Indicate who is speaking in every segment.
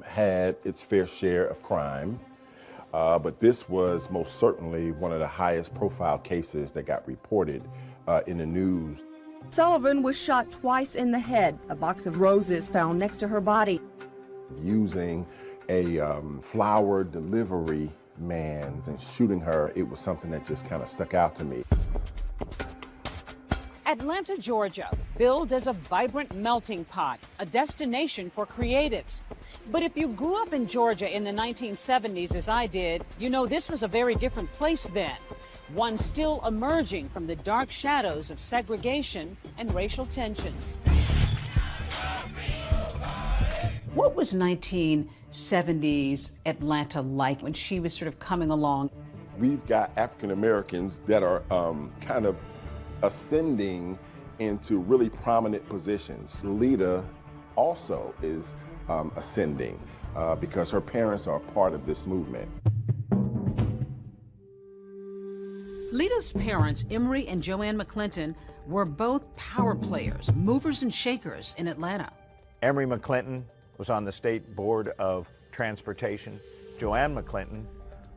Speaker 1: had its fair share of crime, but this was most certainly one of the highest profile cases that got reported in the news.
Speaker 2: Sullivan was shot twice in the head, a box of roses found next to her body.
Speaker 1: Using a flower delivery man and shooting her, it was something that just kind of stuck out to me.
Speaker 3: Atlanta, Georgia, billed as a vibrant melting pot, a destination for creatives. But if you grew up in Georgia in the 1970s, as I did, you know this was a very different place then. One still emerging from the dark shadows of segregation and racial tensions. What was 1970s Atlanta like when she was sort of coming along?
Speaker 1: We've got African Americans that are kind of ascending into really prominent positions. Lita also is ascending because her parents are part of this movement.
Speaker 3: Lita's parents, Emory and Joanne McClinton, were both power players, movers and shakers in Atlanta.
Speaker 4: Emory McClinton was on the State Board of Transportation. Joanne McClinton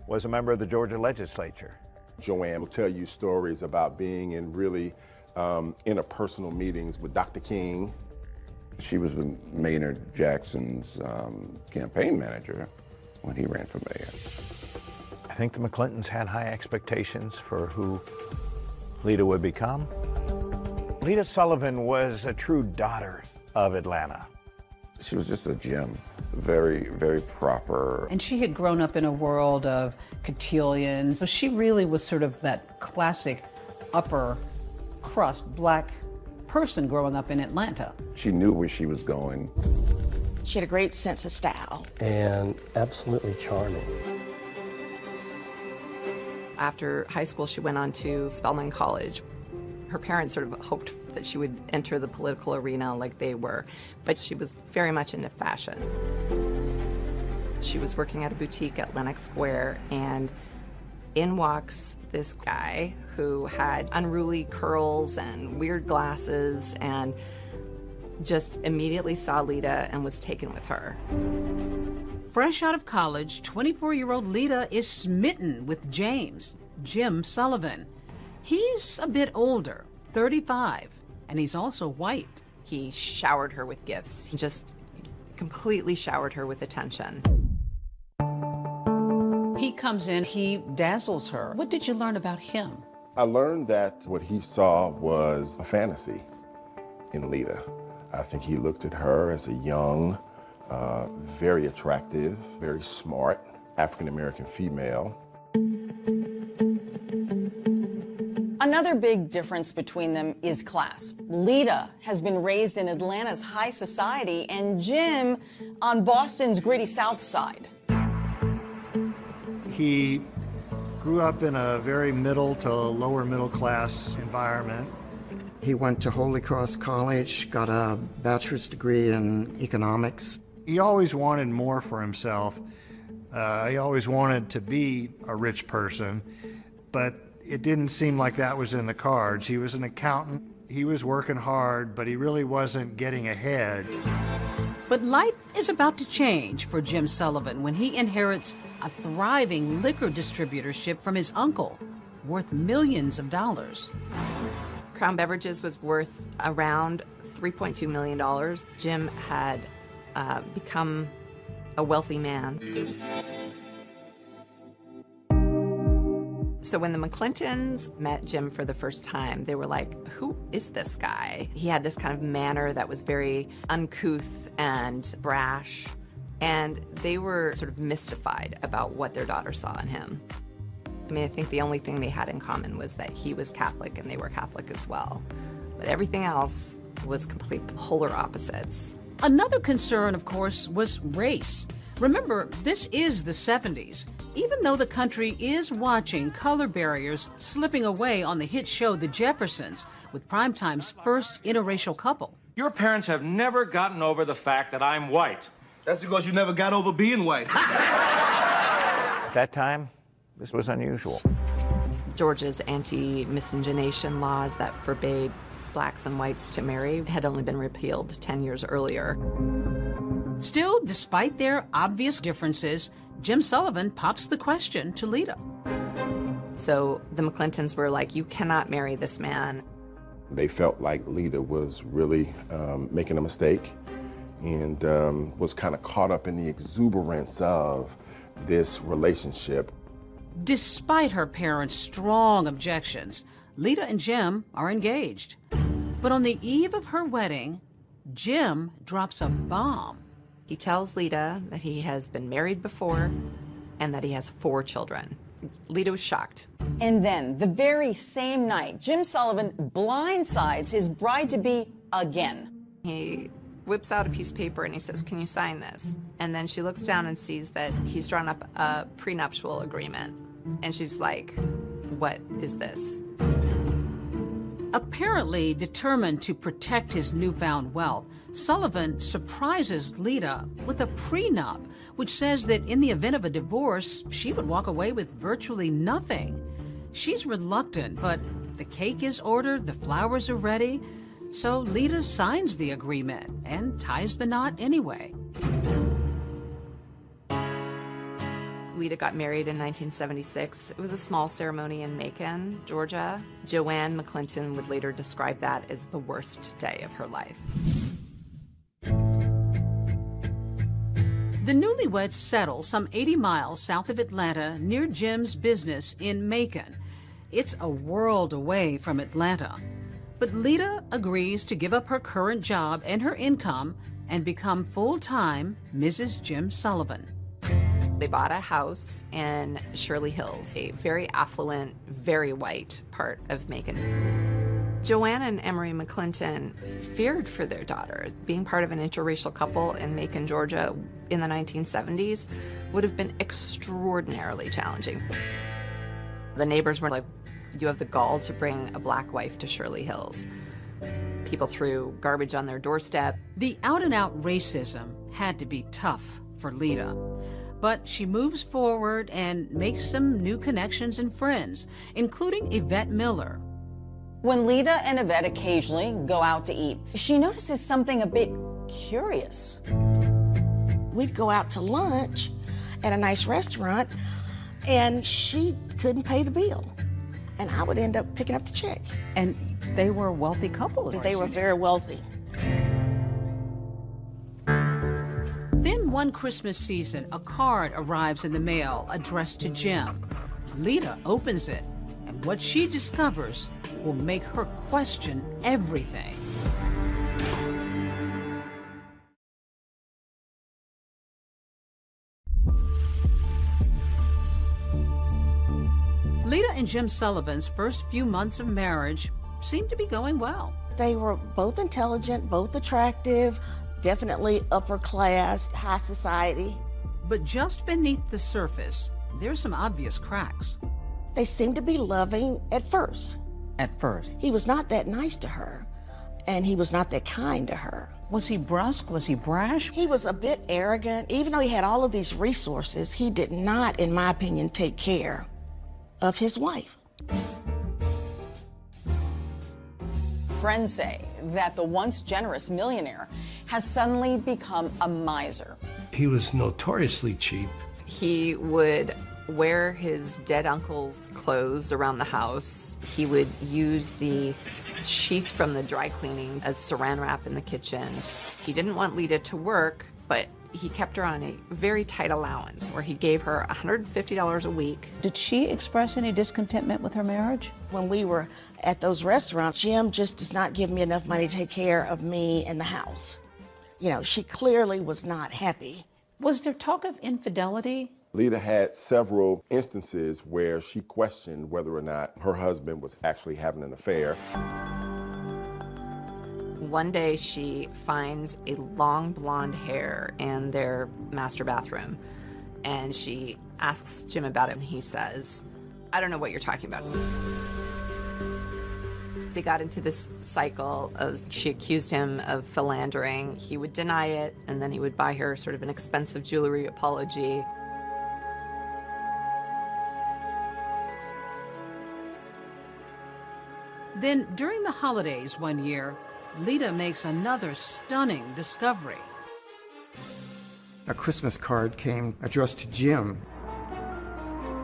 Speaker 4: was a member of the Georgia legislature.
Speaker 1: Joanne will tell you stories about being in really interpersonal meetings with Dr. King.
Speaker 5: She was Maynard Jackson's campaign manager when he ran for mayor.
Speaker 4: I think the McClintons had high expectations for who Lita would become. Lita Sullivan was a true daughter of Atlanta.
Speaker 5: She was just a gem, very, very proper.
Speaker 3: And she had grown up in a world of cotillions, so she really was sort of that classic upper crust black person growing up in Atlanta.
Speaker 5: She knew where she was going.
Speaker 6: She had a great sense of style.
Speaker 7: And absolutely charming.
Speaker 8: After high school, she went on to Spelman College. Her parents sort of hoped that she would enter the political arena like they were, but she was very much into fashion. She was working at a boutique at Lenox Square, and in walks this guy who had unruly curls and weird glasses and just immediately saw Lita and was taken with her.
Speaker 3: Fresh out of college, 24-year-old Lita is smitten with James, Jim Sullivan. He's a bit older, 35, and he's also white.
Speaker 8: He showered her with gifts. He just completely showered her with attention.
Speaker 3: He comes in, he dazzles her. What did you learn about him?
Speaker 1: I learned that what he saw was a fantasy in Lita. I think he looked at her as a young, very attractive, very smart African-American female.
Speaker 9: Another big difference between them is class. Lita has been raised in Atlanta's high society and Jim on Boston's gritty South Side.
Speaker 10: He grew up in a very middle to lower middle class environment.
Speaker 7: He went to Holy Cross College, got a bachelor's degree in economics.
Speaker 10: He always wanted more for himself. He always wanted to be a rich person, but it didn't seem like that was in the cards. He was an accountant. He was working hard, but he really wasn't getting ahead.
Speaker 3: But life is about to change for Jim Sullivan when he inherits a thriving liquor distributorship from his uncle, worth millions of dollars.
Speaker 8: Crown Beverages was worth around $3.2 million. Jim had become a wealthy man. So when the McClintons met Jim for the first time, they were like, who is this guy? He had this kind of manner that was very uncouth and brash, and they were sort of mystified about what their daughter saw in him. I mean, I think the only thing they had in common was that he was Catholic and they were Catholic as well. But everything else was complete polar opposites.
Speaker 3: Another concern, of course, was race. Remember, this is the 70s. Even though the country is watching color barriers slipping away on the hit show The Jeffersons, with Primetime's first interracial couple.
Speaker 11: Your parents have never gotten over the fact that I'm white.
Speaker 12: That's because you never got over being white.
Speaker 4: At that time, this was unusual.
Speaker 8: Georgia's anti-miscegenation laws that forbade blacks and whites to marry had only been repealed 10 years earlier.
Speaker 3: Still, despite their obvious differences, Jim Sullivan pops the question to Lita.
Speaker 8: So the McClintons were like, you cannot marry this man.
Speaker 1: They felt like Lita was really making a mistake and was kind of caught up in the exuberance of this relationship.
Speaker 3: Despite her parents' strong objections, Lita and Jim are engaged. But on the eve of her wedding, Jim drops a bomb.
Speaker 8: He tells Lita that he has been married before and that he has 4 children. Lita was shocked.
Speaker 9: And then, the very same night, Jim Sullivan blindsides his bride-to-be again.
Speaker 8: He whips out a piece of paper and he says, can you sign this? And then she looks down and sees that he's drawn up a prenuptial agreement. And she's like, what is this?
Speaker 3: Apparently determined to protect his newfound wealth, Sullivan surprises Lita with a prenup, which says that in the event of a divorce, she would walk away with virtually nothing. She's reluctant, but the cake is ordered, the flowers are ready, so Lita signs the agreement and ties the knot anyway.
Speaker 8: Lita got married in 1976. It was a small ceremony in Macon, Georgia. Joanne McClinton would later describe that as the worst day of her life.
Speaker 3: The newlyweds settle some 80 miles south of Atlanta near Jim's business in Macon. It's a world away from Atlanta. But Lita agrees to give up her current job and her income and become full-time Mrs. Jim Sullivan.
Speaker 8: They bought a house in Shirley Hills, a very affluent, very white part of Macon. Joanne and Emery McClinton feared for their daughter. Being part of an interracial couple in Macon, Georgia in the 1970s would have been extraordinarily challenging. The neighbors were like, you have the gall to bring a black wife to Shirley Hills. People threw garbage on their doorstep.
Speaker 3: The out-and-out racism had to be tough for Lita. But she moves forward and makes some new connections and friends, including Yvette Miller.
Speaker 9: When Lita and Yvette occasionally go out to eat, she notices something a bit curious.
Speaker 6: We'd go out to lunch at a nice restaurant, and she couldn't pay the bill. And I would end up picking up the check.
Speaker 2: And they were a wealthy couple.
Speaker 6: They were very wealthy.
Speaker 3: Then one Christmas season, a card arrives in the mail addressed to Jim. Lita opens it, and what she discovers will make her question everything. Lita and Jim Sullivan's first few months of marriage seemed to be going well.
Speaker 6: They were both intelligent, both attractive, definitely upper class, high society.
Speaker 3: But just beneath the surface, there's some obvious cracks.
Speaker 6: They seemed to be loving at first.
Speaker 2: At first.
Speaker 6: He was not that nice to her, and he was not that kind to her.
Speaker 2: Was he brusque? Was he brash?
Speaker 6: He was a bit arrogant. Even though he had all of these resources, he did not, in my opinion, take care of his wife.
Speaker 9: Friends say that the once generous millionaire has suddenly become a miser.
Speaker 13: He was notoriously cheap.
Speaker 8: He would wear his dead uncle's clothes around the house. He would use the sheath from the dry cleaning as saran wrap in the kitchen. He didn't want Lita to work, but he kept her on a very tight allowance where he gave her $150 a week.
Speaker 2: Did she express any discontentment with her marriage?
Speaker 6: When we were at those restaurants, Jim just does not give me enough money to take care of me and the house. You know, she clearly was not happy.
Speaker 2: Was there talk of infidelity?
Speaker 1: Lita had several instances where she questioned whether or not her husband was actually having an affair.
Speaker 8: One day she finds a long blonde hair in their master bathroom, and she asks Jim about it, and he says, I don't know what you're talking about. They got into this cycle of, she accused him of philandering. He would deny it, and then he would buy her sort of an expensive jewelry apology.
Speaker 3: Then, during the holidays one year, Lita makes another stunning discovery.
Speaker 7: A Christmas card came addressed to Jim.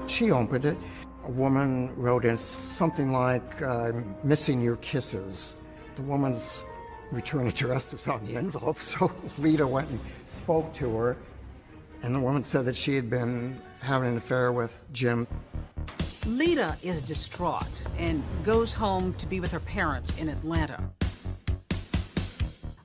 Speaker 7: She opened it. A woman wrote in something like, missing your kisses. The woman's return address was on the envelope, so Lita went and spoke to her. And the woman said that she had been having an affair with Jim.
Speaker 3: Lita is distraught and goes home to be with her parents in Atlanta.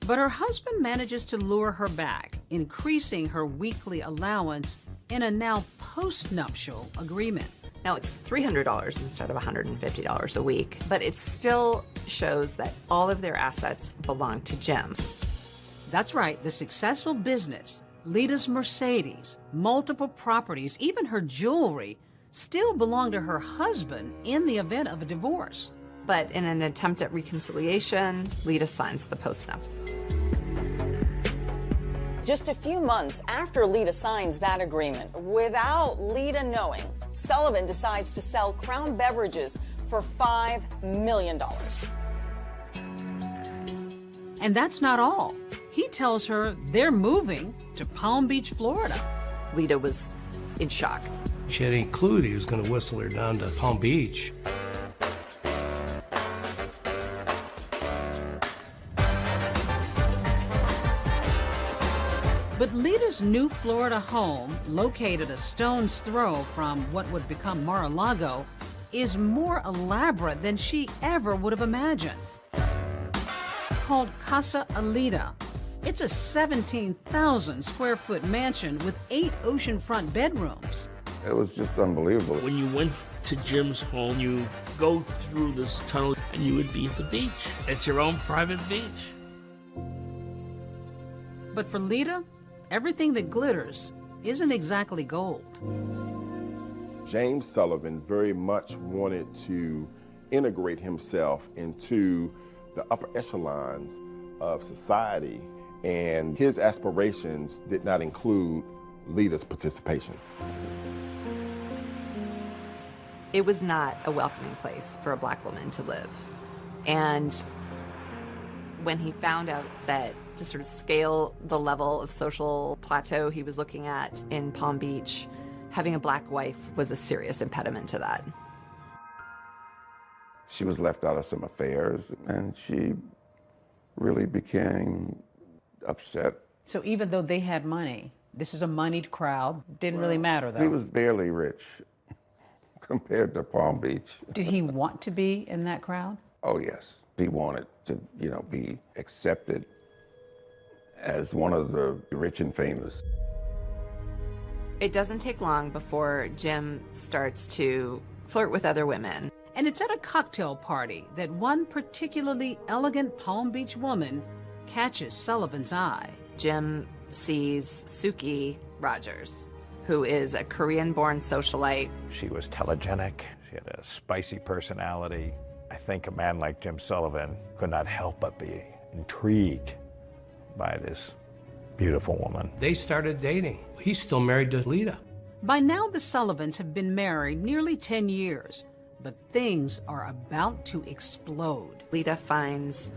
Speaker 3: But her husband manages to lure her back, increasing her weekly allowance in a now post-nuptial agreement.
Speaker 8: Now it's $300 instead of $150 a week, but it still shows that all of their assets belong to Jim.
Speaker 3: That's right, the successful business, Lita's Mercedes, multiple properties, even her jewelry, still belong to her husband in the event of a divorce.
Speaker 8: But in an attempt at reconciliation, Lita signs the postnup.
Speaker 9: Just a few months after Lita signs that agreement, without Lita knowing, Sullivan decides to sell Crown Beverages for $5 million.
Speaker 3: And that's not all. He tells her they're moving to Palm Beach, Florida.
Speaker 8: Lita was in shock.
Speaker 13: She had any clue that he was going to whistle her down to Palm Beach.
Speaker 3: But Lita's new Florida home, located a stone's throw from what would become Mar-a-Lago, is more elaborate than she ever would have imagined. Called Casa Alita. It's a 17,000 square foot mansion with 8 oceanfront bedrooms.
Speaker 5: It was just unbelievable.
Speaker 14: When you went to Jim's home, you go through this tunnel and you would be at the beach. It's your own private beach.
Speaker 3: But for Lita, everything that glitters isn't exactly gold.
Speaker 1: James Sullivan very much wanted to integrate himself into the upper echelons of society, and his aspirations did not include Lita's participation.
Speaker 8: It was not a welcoming place for a black woman to live. And when he found out that to sort of scale the level of social plateau he was looking at in Palm Beach, having a black wife was a serious impediment to that.
Speaker 5: She was left out of some affairs, and she really became upset.
Speaker 3: So even though they had money, this is a moneyed crowd, didn't really matter though.
Speaker 5: He was barely rich compared to Palm Beach.
Speaker 3: Did he want to be in that crowd?
Speaker 5: Oh, yes. He wanted to, be accepted as one of the rich and famous.
Speaker 8: It doesn't take long before Jim starts to flirt with other women.
Speaker 3: And it's at a cocktail party that one particularly elegant Palm Beach woman catches Sullivan's eye.
Speaker 8: Jim sees Suki Rogers, who is a Korean-born socialite.
Speaker 4: She was telegenic. She had a spicy personality. I think a man like Jim Sullivan could not help but be intrigued by this beautiful woman.
Speaker 13: They started dating. He's still married to Lita.
Speaker 3: By now, the Sullivans have been married nearly 10 years, but things are about to explode.
Speaker 8: Lita finds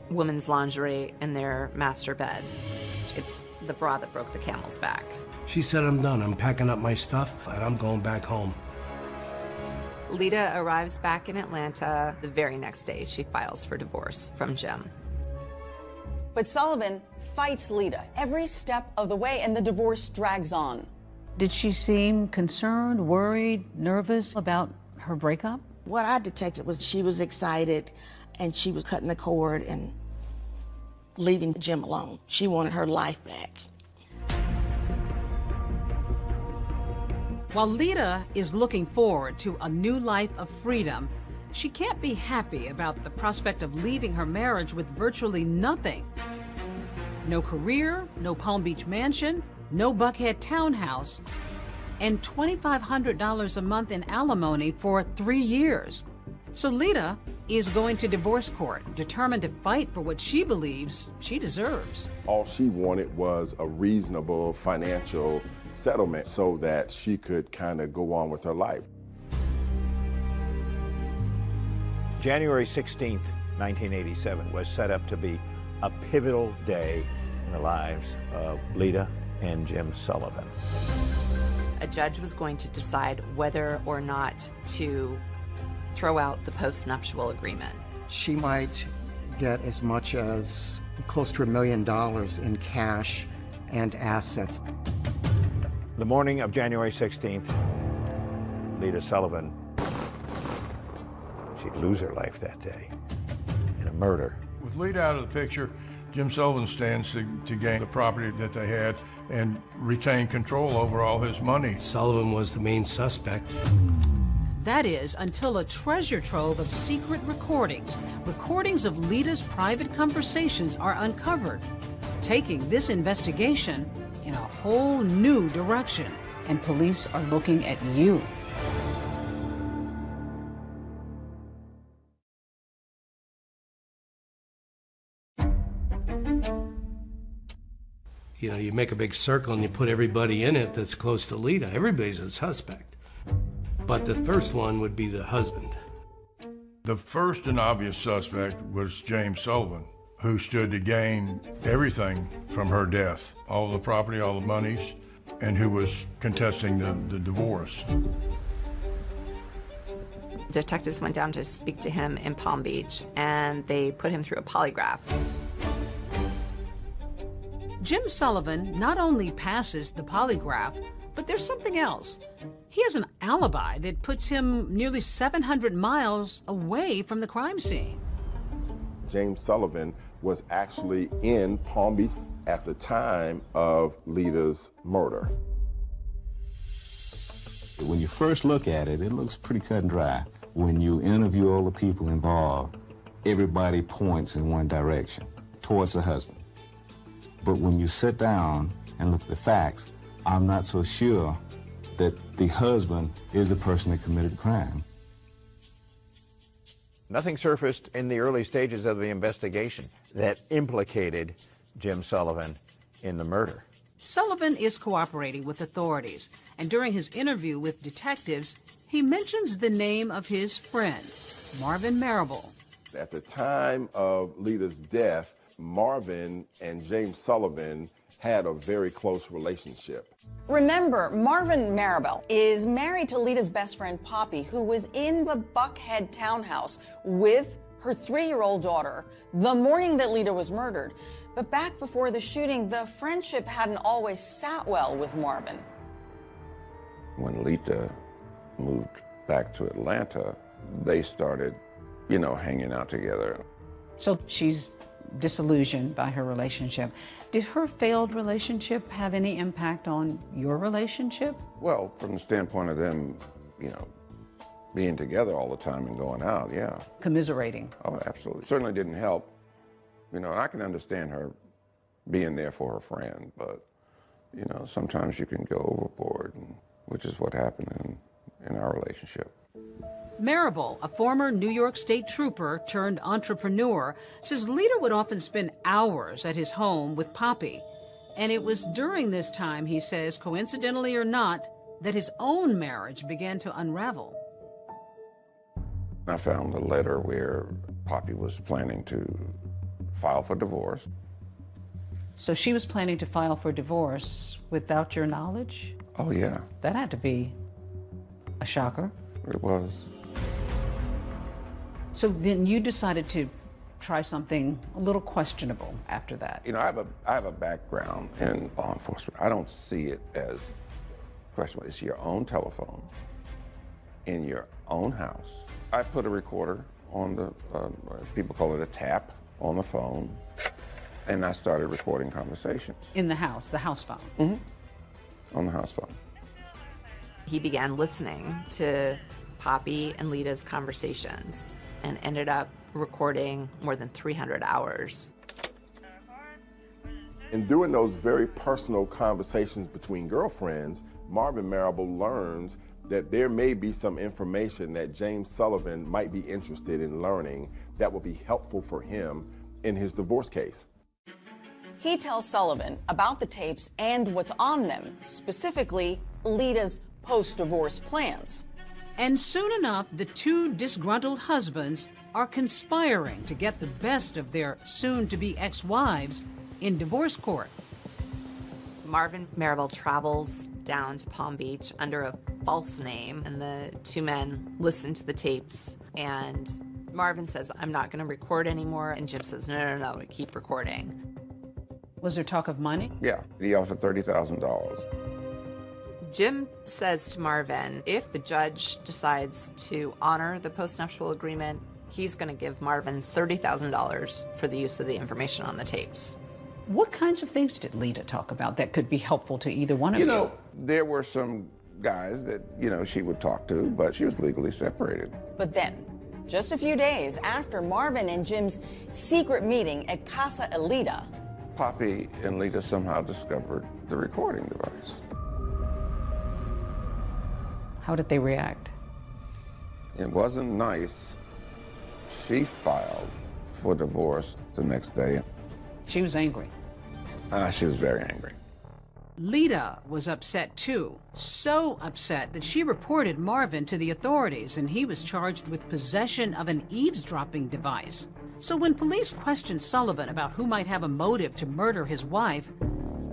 Speaker 8: women's lingerie in their master bed. It's the bra that broke the camel's back.
Speaker 13: She said, I'm done. I'm packing up my stuff, and I'm going back home.
Speaker 8: Lita arrives back in Atlanta. The very next day, she files for divorce from Jim.
Speaker 9: But Sullivan fights Lita every step of the way, and the divorce drags on.
Speaker 3: Did she seem concerned, worried, nervous about her breakup?
Speaker 6: What I detected was she was excited, and she was cutting the cord and leaving Jim alone. She wanted her life back.
Speaker 3: While Lita is looking forward to a new life of freedom, she can't be happy about the prospect of leaving her marriage with virtually nothing. No career, no Palm Beach mansion, no Buckhead townhouse, and $2,500 a month in alimony for 3 years. So Lita is going to divorce court, determined to fight for what she believes she deserves.
Speaker 1: All she wanted was a reasonable financial settlement so that she could kind of go on with her life.
Speaker 4: January 16th, 1987 was set up to be a pivotal day in the lives of Lita and Jim Sullivan.
Speaker 8: A judge was going to decide whether or not to throw out the postnuptial agreement.
Speaker 7: She might get as much as close to $1 million in cash and assets.
Speaker 4: The morning of January 16th, Lita Sullivan, she'd lose her life that day in a murder.
Speaker 15: With Lita out of the picture, Jim Sullivan stands to gain the property that they had and retain control over all his money.
Speaker 13: Sullivan was the main suspect.
Speaker 3: That is, until a treasure trove of secret recordings of Lita's private conversations are uncovered, taking this investigation in a whole new direction. And police are looking at you.
Speaker 13: You know, you make a big circle and you put everybody in it that's close to Lita. Everybody's a suspect. But the first one would be the husband.
Speaker 15: The first and obvious suspect was James Sullivan, who stood to gain everything from her death, all the property, all the monies, and who was contesting the divorce.
Speaker 8: Detectives went down to speak to him in Palm Beach, and they put him through a polygraph.
Speaker 3: Jim Sullivan not only passes the polygraph, but there's something else. He has an alibi that puts him nearly 700 miles away from the crime scene.
Speaker 1: James Sullivan was actually in Palm Beach at the time of Lita's murder.
Speaker 16: When you first look at it, it looks pretty cut and dry. When you interview all the people involved, everybody points in one direction, towards the husband. But when you sit down and look at the facts, I'm not so sure that the husband is the person that committed the crime.
Speaker 4: Nothing surfaced in the early stages of the investigation that implicated Jim Sullivan in the murder.
Speaker 3: Sullivan is cooperating with authorities, and during his interview with detectives, he mentions the name of his friend, Marvin Marable.
Speaker 1: At the time of Lita's death, Marvin and James Sullivan had a very close relationship.
Speaker 9: Remember, Marvin Marable is married to Lita's best friend, Poppy, who was in the Buckhead townhouse with her 3-year-old daughter the morning that Lita was murdered. But back before the shooting, the friendship hadn't always sat well with Marvin.
Speaker 5: When Lita moved back to Atlanta, they started, hanging out together.
Speaker 3: So she's disillusioned by her relationship. Did her failed relationship have any impact on your relationship?
Speaker 5: Well, from the standpoint of them, being together all the time and going out, yeah.
Speaker 3: Commiserating.
Speaker 5: Oh, absolutely. Certainly didn't help. I can understand her being there for her friend, but, sometimes you can go overboard, which is what happened in our relationship.
Speaker 3: Marable, a former New York State trooper turned entrepreneur, says Lita would often spend hours at his home with Poppy. And it was during this time, he says, coincidentally or not, that his own marriage began to unravel.
Speaker 5: I found a letter where Poppy was planning to file for divorce.
Speaker 3: So she was planning to file for divorce without your knowledge?
Speaker 5: Oh, yeah.
Speaker 3: That had to be a shocker.
Speaker 5: It was.
Speaker 3: So then you decided to try something a little questionable after that.
Speaker 5: I have a background in law enforcement. I don't see it as questionable. It's your own telephone in your own house. I put a recorder on the, people call it a tap, on the phone, and I started recording conversations.
Speaker 3: In the house phone?
Speaker 5: Mm-hmm. On the house phone.
Speaker 8: He began listening to Poppy and Lita's conversations and ended up recording more than 300 hours.
Speaker 1: In doing those very personal conversations between girlfriends, Marvin Marable learns that there may be some information that James Sullivan might be interested in learning that will be helpful for him in his divorce case.
Speaker 9: He tells Sullivan about the tapes and what's on them, specifically Lita's post-divorce plans.
Speaker 3: And soon enough, the two disgruntled husbands are conspiring to get the best of their soon-to-be ex-wives in divorce court.
Speaker 8: Marvin Maribel travels down to Palm Beach under a false name, and the two men listen to the tapes, and Marvin says, I'm not going to record anymore, and Jim says, no, keep recording.
Speaker 3: Was there talk of money?
Speaker 5: Yeah, he offered $30,000.
Speaker 8: Jim says to Marvin, if the judge decides to honor the postnuptial agreement, he's going to give Marvin $30,000 for the use of the information on the tapes.
Speaker 3: What kinds of things did Lita talk about that could be helpful to either one of you?
Speaker 5: You know, there were some guys that, she would talk to, but she was legally separated.
Speaker 9: But then, just a few days after Marvin and Jim's secret meeting at Casa Elita,
Speaker 5: Poppy and Lita somehow discovered the recording device.
Speaker 3: How did they react?
Speaker 5: It wasn't nice. She filed for divorce the next day.
Speaker 3: She was angry.
Speaker 5: She was very angry.
Speaker 3: Lita was upset too. So upset that she reported Marvin to the authorities, and he was charged with possession of an eavesdropping device. So when police questioned Sullivan about who might have a motive to murder his wife,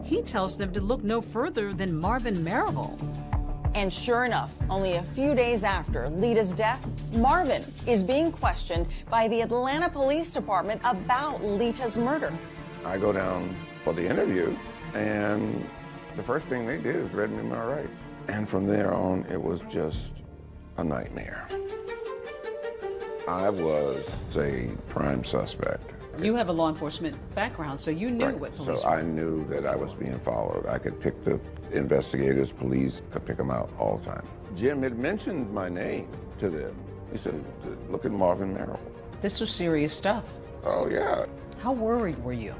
Speaker 3: he tells them to look no further than Marvin Maribel.
Speaker 9: And sure enough, only a few days after Lita's death, Marvin is being questioned by the Atlanta Police Department about Lita's murder.
Speaker 5: I go down for the interview, and the first thing they did is read me my rights. And from there on, it was just a nightmare. I was a prime suspect.
Speaker 3: You have a law enforcement background, so you knew what police
Speaker 5: So
Speaker 3: were.
Speaker 5: I knew that I was being followed. I could pick the investigators, police, could pick them out all the time. Jim had mentioned my name to them. He said, look at Marvin Maribel.
Speaker 3: This was serious stuff.
Speaker 5: Oh, yeah.
Speaker 3: How worried were you?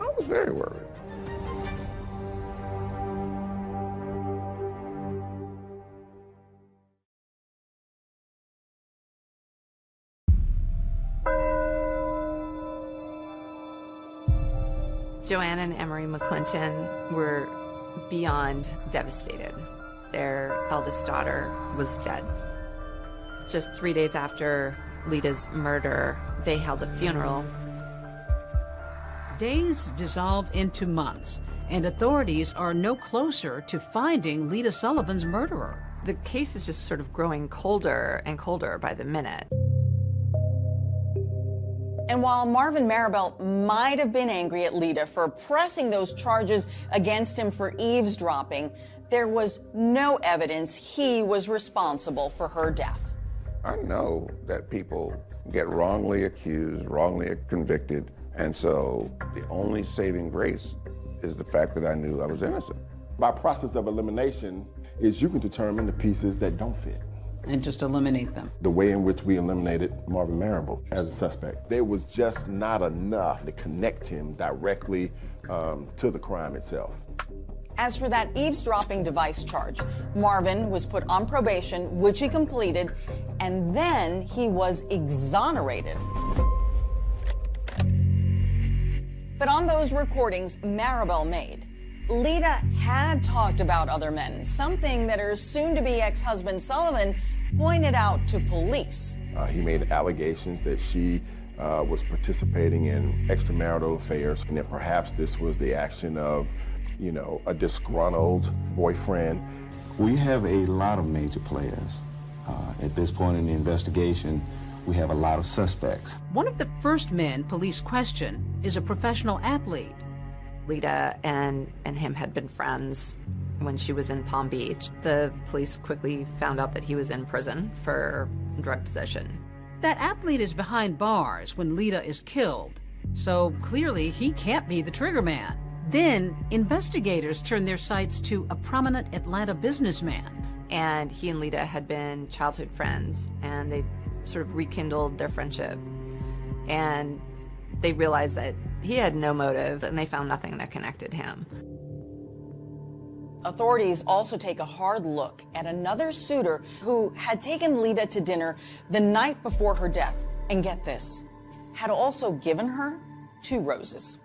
Speaker 5: I was very worried.
Speaker 8: Joanne and Emery McClinton were beyond devastated. Their eldest daughter was dead. Just 3 days after Lita's murder, they held a funeral.
Speaker 3: Days dissolve into months, and authorities are no closer to finding Lita Sullivan's murderer.
Speaker 8: The case is just sort of growing colder and colder by the minute.
Speaker 9: And while Marvin Maribel might have been angry at Lita for pressing those charges against him for eavesdropping, there was no evidence he was responsible for her death.
Speaker 5: I know that people get wrongly accused, wrongly convicted, and so the only saving grace is the fact that I knew I was innocent.
Speaker 1: By process of elimination is you can determine the pieces that don't fit.
Speaker 3: And just eliminate them.
Speaker 1: The way in which we eliminated Marvin Maribel as a suspect, there was just not enough to connect him directly to the crime itself.
Speaker 9: As for that eavesdropping device charge, Marvin was put on probation, which he completed, and then he was exonerated. But on those recordings Maribel made, Lita had talked about other men, something that her soon-to-be ex-husband Sullivan pointed out to police.
Speaker 1: He made allegations that she was participating in extramarital affairs, and that perhaps this was the action of, a disgruntled boyfriend.
Speaker 16: We have a lot of major players. At this point in the investigation, we have a lot of suspects.
Speaker 3: One of the first men police question is a professional athlete.
Speaker 8: Lita and him had been friends when she was in Palm Beach. The police quickly found out that he was in prison for drug possession.
Speaker 3: That athlete is behind bars when Lita is killed, so clearly he can't be the trigger man. Then investigators turn their sights to a prominent Atlanta businessman.
Speaker 8: And he and Lita had been childhood friends, and they sort of rekindled their friendship. And they realized that he had no motive, and they found nothing that connected him.
Speaker 9: Authorities also take a hard look at another suitor who had taken Lita to dinner the night before her death. And get this, had also given her 2 roses.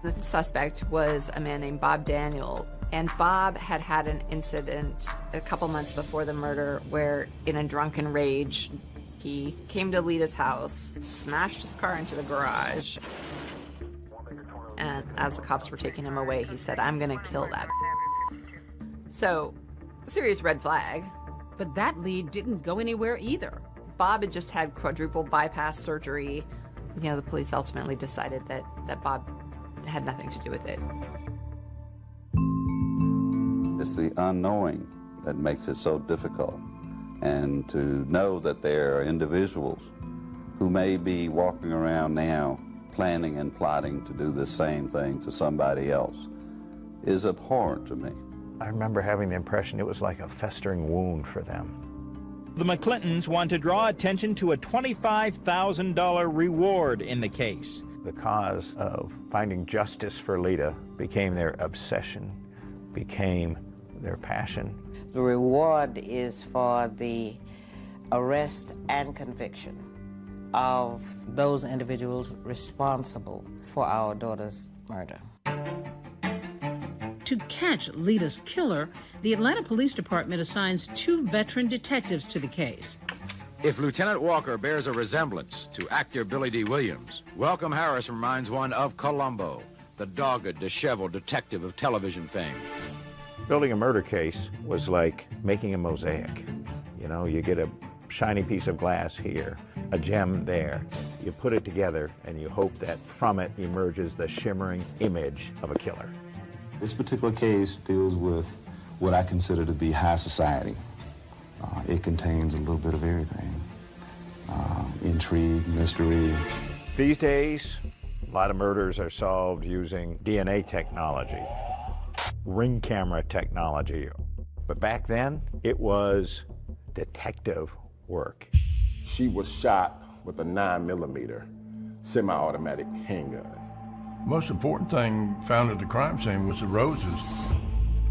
Speaker 8: The suspect was a man named Bob Daniel, and Bob had had an incident a couple months before the murder where, in a drunken rage, he came to Lita's house, smashed his car into the garage, and as the cops were taking him away, he said, "I'm gonna kill that." So, serious red flag.
Speaker 3: But that lead didn't go anywhere either.
Speaker 8: Bob had just had quadruple bypass surgery. You know, the police ultimately decided that Bob had nothing to do with it.
Speaker 17: It's the unknowing that makes it so difficult. And to know that there are individuals who may be walking around now planning and plotting to do the same thing to somebody else is abhorrent to me.
Speaker 4: I remember having the impression it was like a festering wound for them.
Speaker 18: The McClintons want to draw attention to a $25,000 reward in the case.
Speaker 4: The cause of finding justice for Lita became their obsession, became their passion.
Speaker 19: The reward is for the arrest and conviction of those individuals responsible for our daughter's murder.
Speaker 3: To catch Lita's killer, the Atlanta Police Department assigns 2 veteran detectives to the case.
Speaker 20: If Lieutenant Walker bears a resemblance to actor Billy D. Williams, Welcome Harris reminds one of Columbo, the dogged, disheveled detective of television fame.
Speaker 4: Building a murder case was like making a mosaic. You know, you get a shiny piece of glass here, a gem there. You put it together and you hope that from it emerges the shimmering image of a killer.
Speaker 16: This particular case deals with what I consider to be high society. It contains a little bit of everything. Intrigue, mystery.
Speaker 4: These days, a lot of murders are solved using DNA technology, ring camera technology. But back then, it was detective work.
Speaker 1: She was shot with a 9mm semi-automatic handgun.
Speaker 15: Most important thing found at the crime scene was the roses.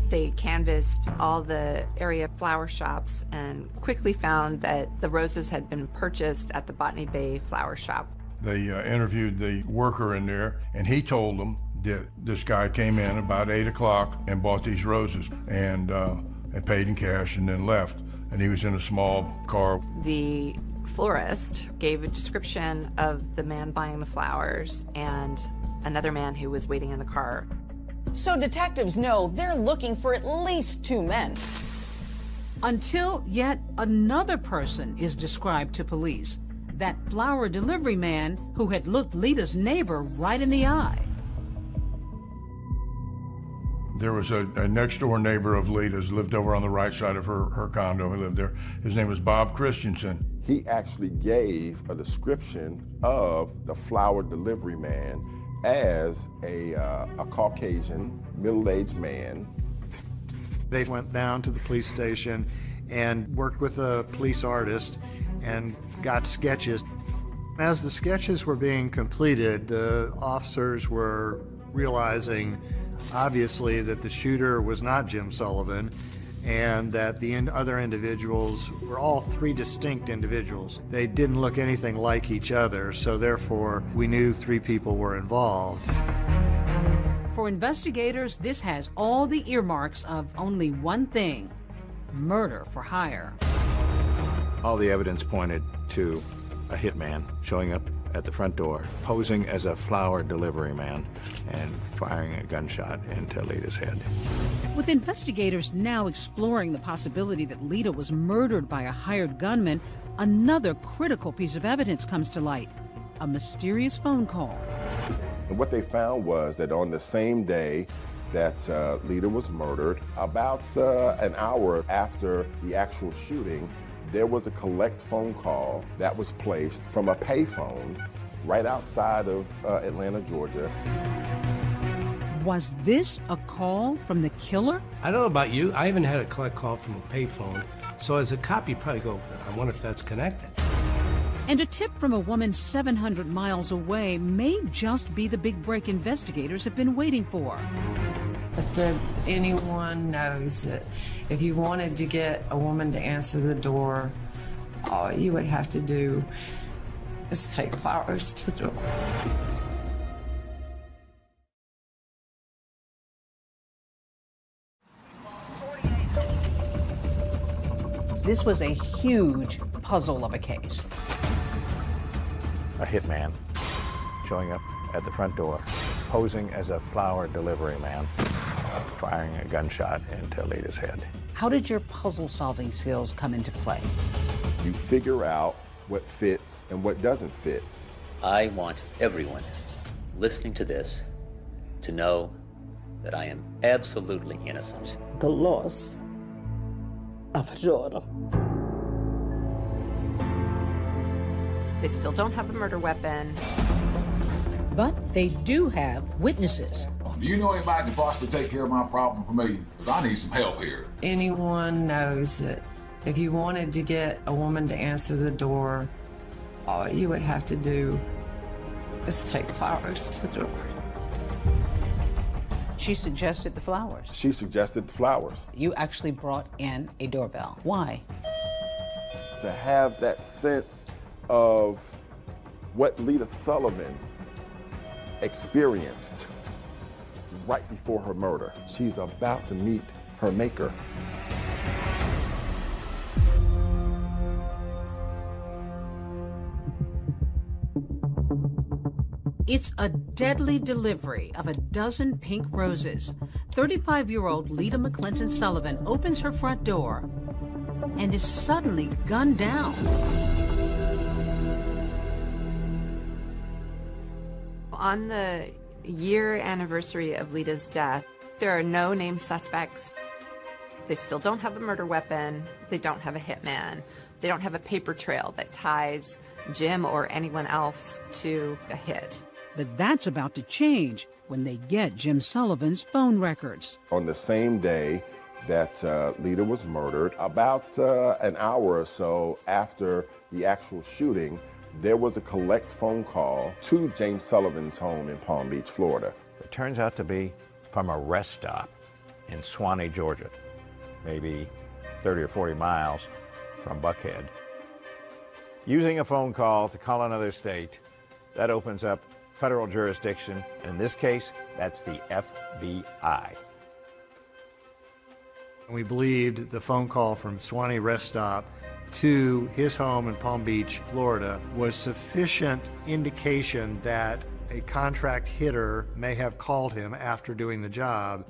Speaker 8: They canvassed all the area flower shops and quickly found that the roses had been purchased at the Botany Bay flower shop.
Speaker 15: They interviewed the worker in there, and he told them that this guy came in about 8 o'clock and bought these roses and paid in cash and then left. And he was in a small car.
Speaker 8: The florist gave a description of the man buying the flowers and another man who was waiting in the car.
Speaker 9: So detectives know they're looking for at least 2 men.
Speaker 3: Until yet another person is described to police. That flower delivery man who had looked Lita's neighbor right in the eye.
Speaker 15: There was a next-door neighbor of Lita's, lived over on the right side of her condo. He lived there. His name was Bob Christensen.
Speaker 1: He actually gave a description of the flower delivery man as a Caucasian, middle-aged man.
Speaker 10: They went down to the police station and worked with a police artist and got sketches. As the sketches were being completed, the officers were realizing, obviously, that the shooter was not Jim Sullivan and that the other individuals were all 3 distinct individuals. They didn't look anything like each other, so therefore we knew 3 people were involved.
Speaker 3: For investigators, this has all the earmarks of only one thing: murder for hire.
Speaker 4: All the evidence pointed to a hitman showing up at the front door, posing as a flower delivery man, and firing a gunshot into Lita's head.
Speaker 3: With investigators now exploring the possibility that Lita was murdered by a hired gunman, another critical piece of evidence comes to light: a mysterious phone call.
Speaker 1: And what they found was that on the same day that Lita was murdered, about an hour after the actual shooting, there was a collect phone call that was placed from a payphone right outside of Atlanta, Georgia.
Speaker 3: Was this a call from the killer?
Speaker 13: I don't know about you. I haven't had a collect call from a payphone. So as a cop, you probably go, I wonder if that's connected.
Speaker 3: And a tip from a woman 700 miles away may just be the big break investigators have been waiting for.
Speaker 21: I said, anyone knows that if you wanted to get a woman to answer the door, all you would have to do is take flowers to the door.
Speaker 3: This was a huge puzzle of a case.
Speaker 4: A hitman showing up at the front door, posing as a flower delivery man, firing a gunshot into Lita's head.
Speaker 3: How did your puzzle-solving skills come into play?
Speaker 1: You figure out what fits and what doesn't fit.
Speaker 11: I want everyone listening to this to know that I am absolutely innocent.
Speaker 19: The loss of a daughter.
Speaker 8: They still don't have the murder weapon.
Speaker 3: But they do have witnesses.
Speaker 22: Do you know anybody can possibly take care of my problem for me? Because I need some help here.
Speaker 21: Anyone knows that if you wanted to get a woman to answer the door, all you would have to do is take flowers to the door.
Speaker 3: She suggested the flowers.
Speaker 1: She suggested the flowers.
Speaker 3: You actually brought in a doorbell. Why?
Speaker 1: To have that sense of what Lita Sullivan experienced right before her murder. She's about to meet her maker.
Speaker 3: It's a deadly delivery of a dozen pink roses. 35-year-old Lita McClinton Sullivan opens her front door and is suddenly gunned down.
Speaker 8: On the year anniversary of Lita's death, there are no named suspects. They still don't have the murder weapon. They don't have a hitman. They don't have a paper trail that ties Jim or anyone else to a hit.
Speaker 3: But that's about to change when they get Jim Sullivan's phone records.
Speaker 1: On the same day that Lita was murdered, about an hour or so after the actual shooting, there was a collect phone call to James Sullivan's home in Palm Beach, Florida.
Speaker 4: It turns out to be from a rest stop in Swanee, Georgia, maybe 30 or 40 miles from Buckhead. Using a phone call to call another state, that opens up federal jurisdiction, and in this case, that's the FBI.
Speaker 10: We believed the phone call from Swanee rest stop to his home in Palm Beach, Florida, was sufficient indication that a contract hitter may have called him after doing the job.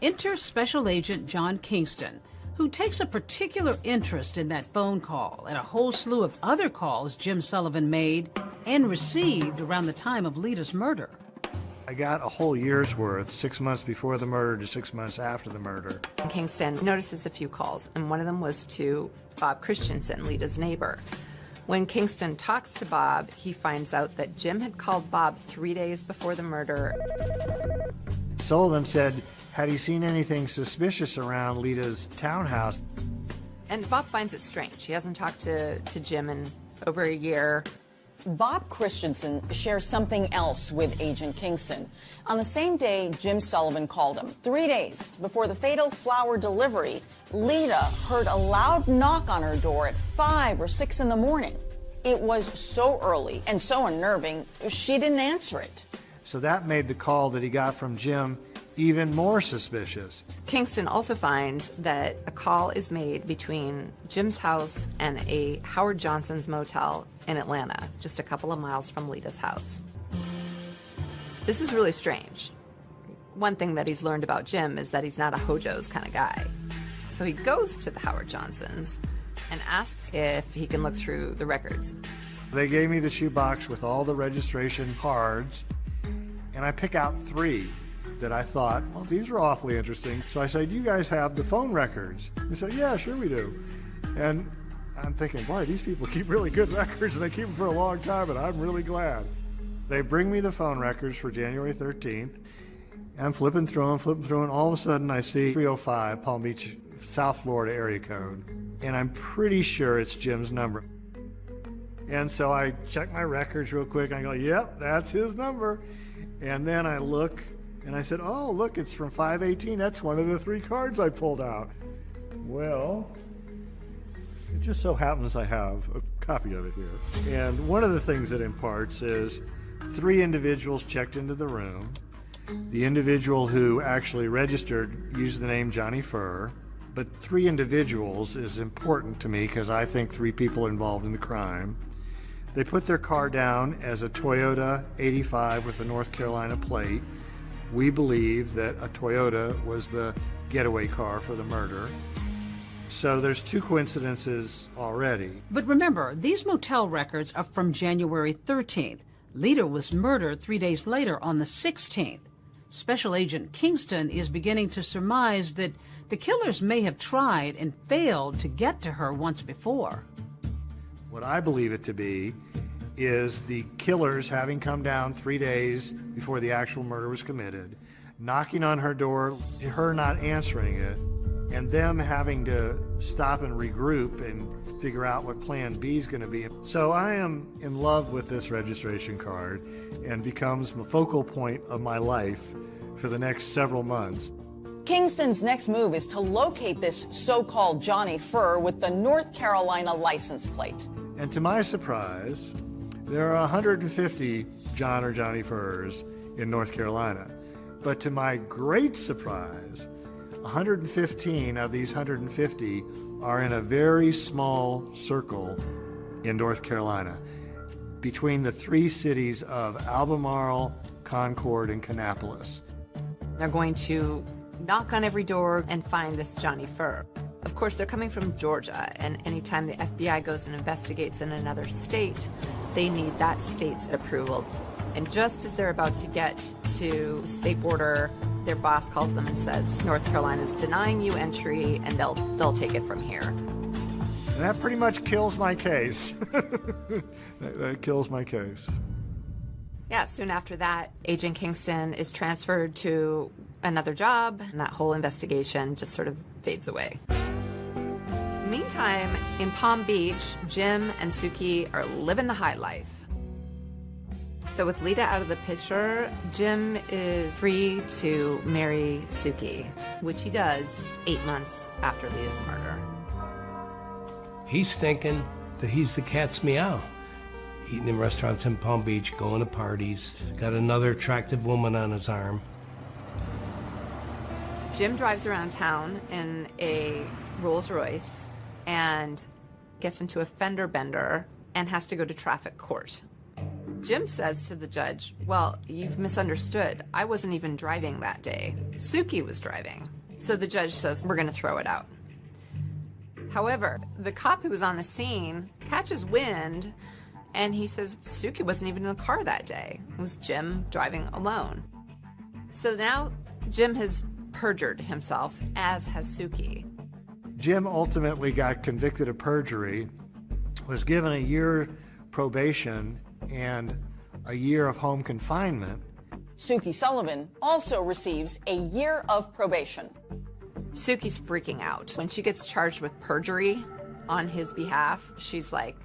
Speaker 3: Enter Special Agent John Kingston, who takes a particular interest in that phone call and a whole slew of other calls Jim Sullivan made and received around the time of Lita's murder.
Speaker 10: I got a whole year's worth, 6 months before the murder to 6 months after the murder.
Speaker 8: Kingston notices a few calls, and one of them was to Bob Christensen, Lita's neighbor. When Kingston talks to Bob, he finds out that Jim had called Bob 3 days before the murder.
Speaker 10: Sullivan said, had he seen anything suspicious around Lita's townhouse?
Speaker 8: And Bob finds it strange. He hasn't talked to Jim in over a year.
Speaker 9: Bob Christensen shares something else with Agent Kingston. On the same day Jim Sullivan called him, 3 days before the fatal flower delivery, Lita heard a loud knock on her door at 5 or 6 in the morning. It was so early and so unnerving, she didn't answer it.
Speaker 10: So that made the call that he got from Jim even more suspicious.
Speaker 8: Kingston also finds that a call is made between Jim's house and a Howard Johnson's motel in Atlanta, just a couple of miles from Lita's house. This is really strange. One thing that he's learned about Jim is that he's not a Hojo's kind of guy. So he goes to the Howard Johnsons and asks if he can look through the records.
Speaker 10: They gave me the shoebox with all the registration cards, and I pick out 3 that I thought, well, these are awfully interesting. So I said, do you guys have the phone records? They said, yeah, sure we do. And I'm thinking, boy, these people keep really good records, and they keep them for a long time, and I'm really glad. They bring me the phone records for January 13th. I'm flipping through them, and all of a sudden I see 305 Palm Beach, South Florida area code. And I'm pretty sure it's Jim's number. And so I check my records real quick, and I go, yep, that's his number. And then I look, and I said, oh, look, it's from 518. That's one of the 3 cards I pulled out. Well, it just so happens I have a copy of it here. And one of the things it imparts is 3 individuals checked into the room. The individual who actually registered used the name Johnny Furr, but 3 individuals is important to me because I think 3 people are involved in the crime. They put their car down as a Toyota 85 with a North Carolina plate. We believe that a Toyota was the getaway car for the murder. So there's two coincidences already.
Speaker 3: But remember, these motel records are from January 13th. Lita was murdered 3 days later on the 16th. Special Agent Kingston is beginning to surmise that the killers may have tried and failed to get to her once before.
Speaker 10: What I believe it to be is the killers having come down 3 days before the actual murder was committed, knocking on her door, her not answering it, and them having to stop and regroup and figure out what plan B is going to be. So I am in love with this registration card and becomes the focal point of my life for the next several months.
Speaker 9: Kingston's next move is to locate this so-called Johnny Fur with the North Carolina license plate.
Speaker 10: And to my surprise, there are 150 John or Johnny Furs in North Carolina. But to my great surprise, 115 of these 150 are in a very small circle in North Carolina between the three cities of Albemarle, Concord, and Kannapolis.
Speaker 8: They're going to knock on every door and find this Johnny Fur. Of course, they're coming from Georgia, and anytime the FBI goes and investigates in another state, they need that state's approval. And just as they're about to get to the state border, their boss calls them and says, North Carolina's denying you entry, and they'll take it from here.
Speaker 10: And that pretty much kills my case. that kills my case.
Speaker 8: Yeah, soon after that, Agent Kingston is transferred to another job, and that whole investigation just sort of fades away. Meantime, in Palm Beach, Jim and Suki are living the high life. So with Lita out of the picture, Jim is free to marry Suki, which he does 8 months after Lita's murder.
Speaker 13: He's thinking that he's the cat's meow. Eating in restaurants in Palm Beach, going to parties, got another attractive woman on his arm.
Speaker 8: Jim drives around town in a Rolls Royce and gets into a fender bender and has to go to traffic court. Jim says to the judge, well, you've misunderstood. I wasn't even driving that day. Suki was driving. So the judge says, we're going to throw it out. However, the cop who was on the scene catches wind, and he says Suki wasn't even in the car that day. It was Jim driving alone. So now Jim has perjured himself, as has Suki.
Speaker 10: Jim ultimately got convicted of perjury, was given a year probation and a year of home confinement.
Speaker 9: Suki Sullivan also receives a year of probation.
Speaker 8: Suki's freaking out. When she gets charged with perjury on his behalf, she's like,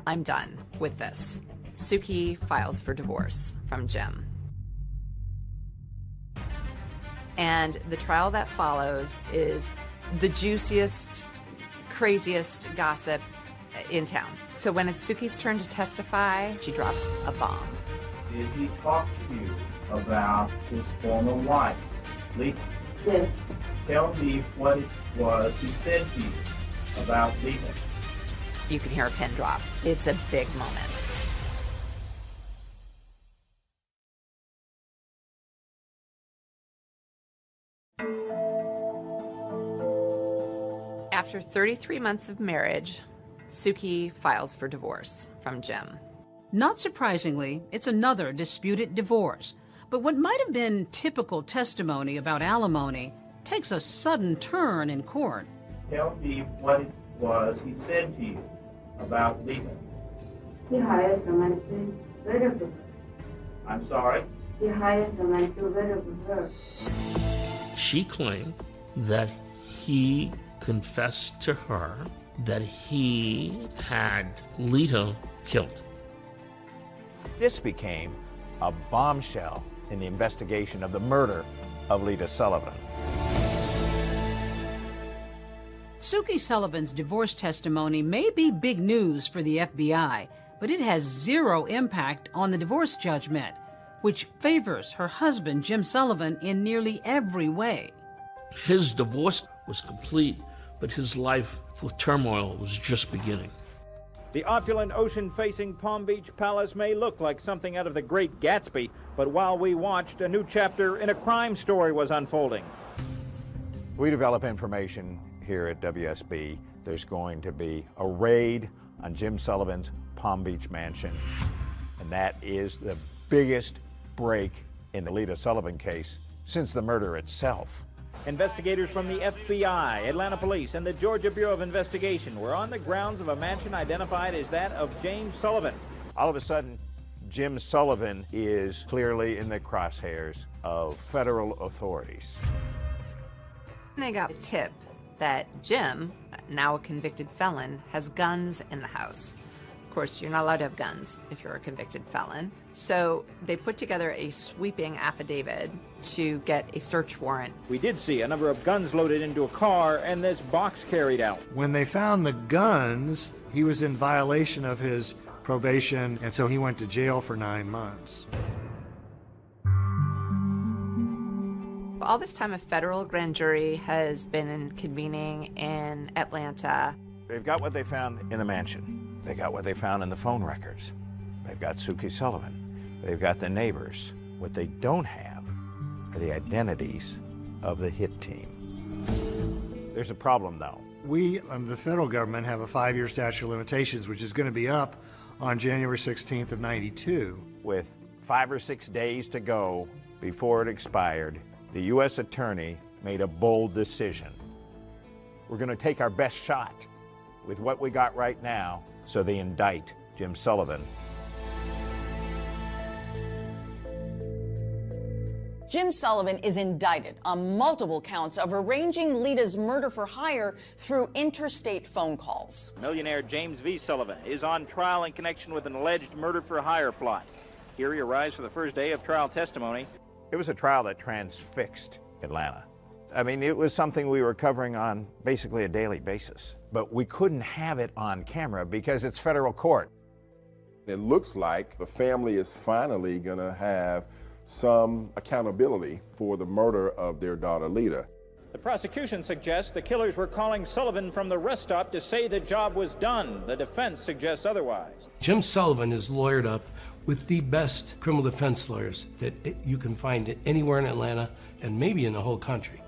Speaker 8: I'm done with this. Suki files for divorce from Jim. And the trial that follows is the juiciest, craziest gossip in town. So when it's Suki's turn to testify, she drops a bomb.
Speaker 2: Did he talk to you about his former wife, Lita?
Speaker 12: Yes.
Speaker 2: Tell me what it was he said to you about Lita.
Speaker 8: You can hear a pin drop. It's a big moment. After 33 months of marriage, Suki files for divorce from Jim.
Speaker 3: Not surprisingly, it's another disputed divorce. But what might have been typical testimony about alimony takes a sudden turn in court.
Speaker 2: Tell me what it was he said to you about Lita.
Speaker 12: He hired someone to rid of her.
Speaker 2: I'm sorry?
Speaker 12: He hired someone to rid of her.
Speaker 14: She claimed that he confessed to her that he had Lita killed.
Speaker 4: This became a bombshell in the investigation of the murder of Lita Sullivan.
Speaker 3: Suki Sullivan's divorce testimony may be big news for the FBI, but it has zero impact on the divorce judgment, which favors her husband, Jim Sullivan, in nearly every way.
Speaker 14: His divorce was complete, but his life with turmoil was just beginning.
Speaker 18: The opulent ocean-facing Palm Beach Palace may look like something out of The Great Gatsby, but while we watched, a new chapter in a crime story was unfolding.
Speaker 4: We develop information here at WSB. There's going to be a raid on Jim Sullivan's Palm Beach mansion, and that is the biggest break in the Lita Sullivan case since the murder itself.
Speaker 18: Investigators from the FBI, Atlanta Police, and the Georgia Bureau of Investigation were on the grounds of a mansion identified as that of James Sullivan.
Speaker 4: All of a sudden, Jim Sullivan is clearly in the crosshairs of federal authorities.
Speaker 8: They got a tip that Jim, now a convicted felon, has guns in the house. Of course, you're not allowed to have guns if you're a convicted felon. So they put together a sweeping affidavit to get a search warrant.
Speaker 18: We did see a number of guns loaded into a car and this box carried out.
Speaker 10: When they found the guns, he was in violation of his probation, and so he went to jail for 9 months.
Speaker 8: All this time, a federal grand jury has been convening in Atlanta.
Speaker 4: They've got what they found in the mansion. They got what they found in the phone records. They've got Suki Sullivan. They've got the neighbors. What they don't have are the identities of the hit team. There's a problem, though.
Speaker 10: We, the federal government, have a 5-year statute of limitations, which is going to be up on January 16th of '92.
Speaker 4: With 5 or 6 days to go before it expired, the U.S. attorney made a bold decision. We're going to take our best shot with what we got right now, so they indict Jim Sullivan.
Speaker 9: Jim Sullivan is indicted on multiple counts of arranging Lita's murder for hire through interstate phone calls.
Speaker 18: Millionaire James V. Sullivan is on trial in connection with an alleged murder for hire plot. Here he arrives for the first day of trial testimony.
Speaker 4: It was a trial that transfixed Atlanta. I mean, it was something we were covering on basically a daily basis, but we couldn't have it on camera because it's federal court.
Speaker 1: It looks like the family is finally going to have some accountability for the murder of their daughter, Lita.
Speaker 18: The prosecution suggests the killers were calling Sullivan from the rest stop to say the job was done. The defense suggests otherwise.
Speaker 13: Jim Sullivan is lawyered up with the best criminal defense lawyers that you can find anywhere in Atlanta and maybe in the whole country.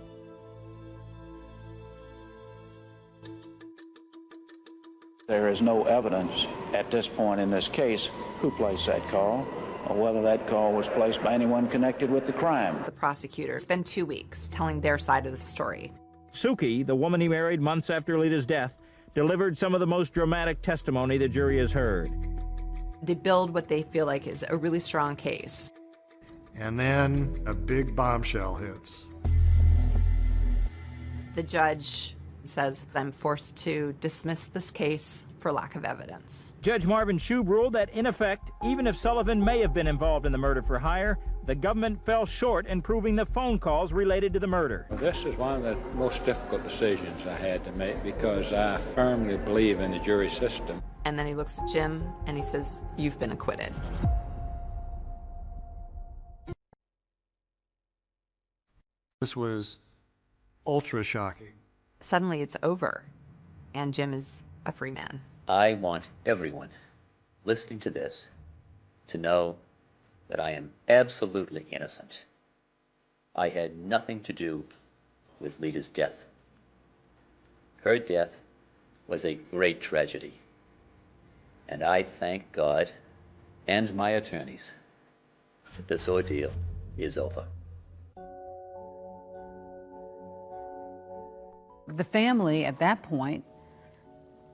Speaker 6: There is no evidence at this point in this case who placed that call or whether that call was placed by anyone connected with the crime.
Speaker 8: The prosecutor spent 2 weeks telling their side of the story.
Speaker 18: Suki, the woman he married months after Lita's death, delivered some of the most dramatic testimony the jury has heard.
Speaker 8: They build what they feel like is a really strong case.
Speaker 10: And then a big bombshell hits.
Speaker 8: The judge says, I'm forced to dismiss this case for lack of evidence.
Speaker 18: Judge Marvin Shube ruled that, in effect, even if Sullivan may have been involved in the murder for hire, the government fell short in proving the phone calls related to the murder.
Speaker 7: This is one of the most difficult decisions I had to make because I firmly believe in the jury system.
Speaker 8: And then he looks at Jim and he says, you've been acquitted.
Speaker 10: This was ultra shocking.
Speaker 8: Suddenly it's over, and Jim is a free man.
Speaker 11: I want everyone listening to this to know that I am absolutely innocent. I had nothing to do with Lita's death. Her death was a great tragedy, and I thank God and my attorneys that this ordeal is over.
Speaker 3: The family at that point,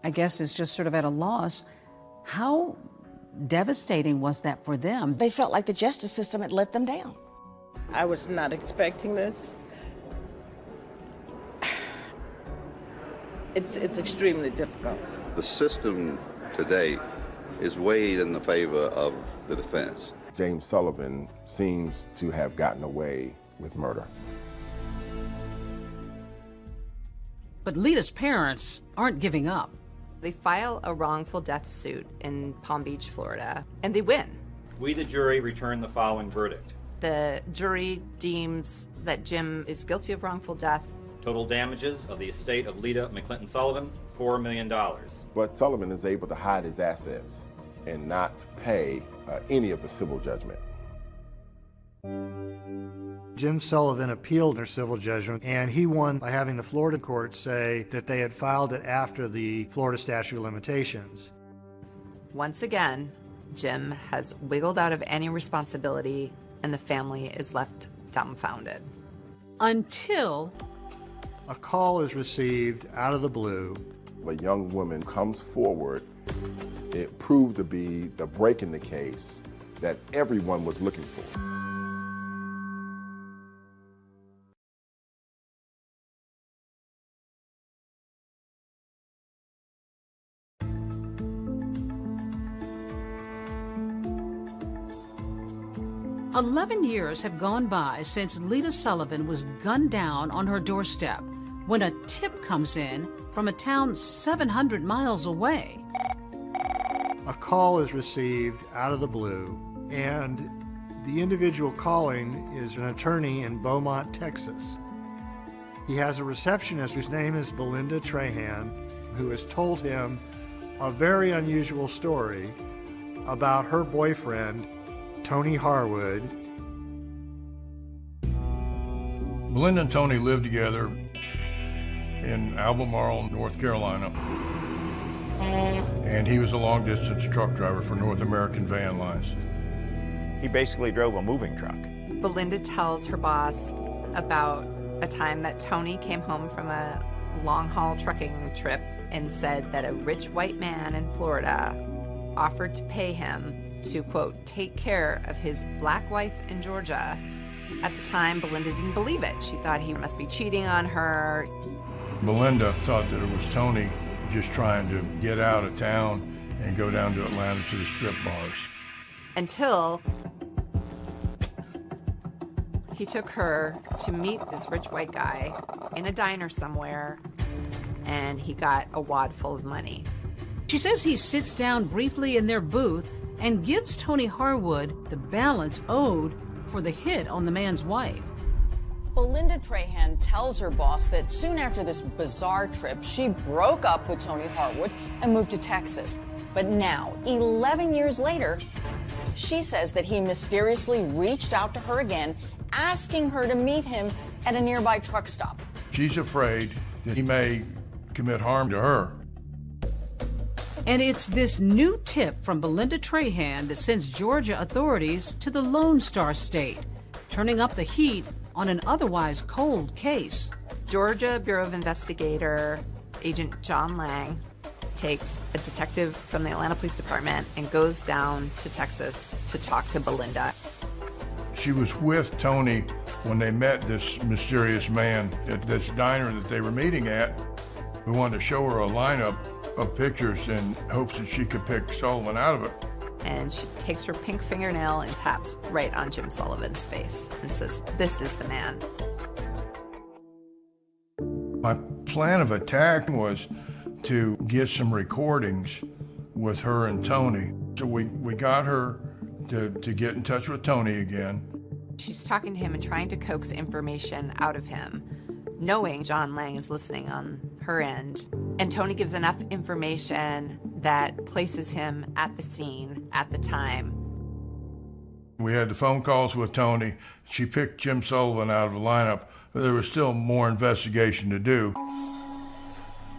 Speaker 3: I guess, is just sort of at a loss. How devastating was that for them?
Speaker 23: They felt like the justice system had let them down.
Speaker 24: I was not expecting this. It's extremely difficult.
Speaker 17: The system today is weighed in the favor of the defense.
Speaker 1: James Sullivan seems to have gotten away with murder.
Speaker 3: But Lita's parents aren't giving up.
Speaker 8: They file a wrongful death suit in Palm Beach, Florida, and they win.
Speaker 25: We, the jury, return the following verdict.
Speaker 8: The jury deems that Jim is guilty of wrongful death
Speaker 25: Total damages of the estate of Lita McClinton Sullivan, $4 million.
Speaker 1: But Sullivan is able to hide his assets and not pay any of the civil judgment.
Speaker 10: Jim Sullivan appealed their civil judgment, and he won by having the Florida court say that they had filed it after the Florida statute of limitations.
Speaker 8: Once again, Jim has wiggled out of any responsibility, and the family is left dumbfounded.
Speaker 3: Until
Speaker 10: a call is received out of the blue.
Speaker 1: A young woman comes forward. It proved to be the break in the case that everyone was looking for.
Speaker 3: "11 years have gone by since Lita Sullivan was gunned down on her doorstep when a tip comes in from a town 700 miles away.
Speaker 10: A call is received out of the blue, and the individual calling is an attorney in Beaumont, Texas. He has a receptionist whose name is Belinda Trahan, who has told him a very unusual story about her boyfriend, Tony Harwood.
Speaker 5: Belinda and Tony lived together in Albemarle, North Carolina. And he was a long-distance truck driver for North American Van Lines.
Speaker 4: He basically drove a moving truck.
Speaker 8: Belinda tells her boss about a time that Tony came home from a long-haul trucking trip and said that a rich white man in Florida offered to pay him to, quote, take care of his black wife in Georgia. At the time, Belinda didn't believe it. She thought he must be cheating on her.
Speaker 5: Belinda thought that it was Tony just trying to get out of town and go down to Atlanta to the strip bars.
Speaker 8: Until he took her to meet this rich white guy in a diner somewhere, and he got a wad full of money.
Speaker 3: She says he sits down briefly in their booth and gives Tony Harwood the balance owed for the hit on the man's wife.
Speaker 9: Belinda Trahan tells her boss that soon after this bizarre trip, she broke up with Tony Harwood and moved to Texas. But now, 11 years later, she says that he mysteriously reached out to her again, asking her to meet him at a nearby truck stop.
Speaker 5: She's afraid that he may commit harm to her.
Speaker 3: And it's this new tip from Belinda Trahan that sends Georgia authorities to the Lone Star State, turning up the heat on an otherwise cold case.
Speaker 8: Georgia Bureau of Investigator Agent John Lang takes a detective from the Atlanta Police Department and goes down to Texas to talk to Belinda.
Speaker 5: She was with Tony when they met this mysterious man at this diner that they were meeting at. We wanted to show her a lineup of pictures in hopes that she could pick Sullivan out of it.
Speaker 8: And she takes her pink fingernail and taps right on Jim Sullivan's face and says, "This is the man."
Speaker 5: My plan of attack was to get some recordings with her and Tony. So we got her to get in touch with Tony again.
Speaker 8: She's talking to him and trying to coax information out of him, knowing John Lang is listening on her end. And Tony gives enough information that places him at the scene at the time.
Speaker 5: We had the phone calls with Tony. She picked Jim Sullivan out of the lineup, but there was still more investigation to do.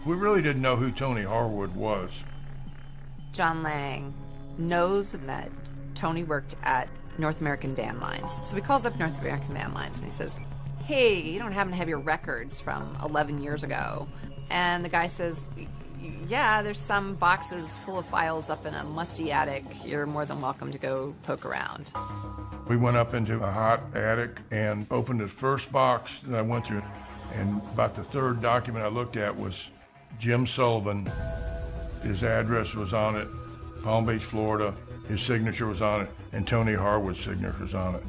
Speaker 5: We really didn't know who Tony Harwood was.
Speaker 8: John Lang knows that Tony worked at North American Van Lines. So he calls up North American Van Lines and he says, "Hey, you don't happen to have your records from 11 years ago?" And the guy says, "Yeah, there's some boxes full of files up in a musty attic. You're more than welcome to go poke around."
Speaker 5: We went up into a hot attic and opened the first box that I went through. And about the third document I looked at was Jim Sullivan. His address was on it, Palm Beach, Florida. His signature was on it, and Tony Harwood's signature was on it.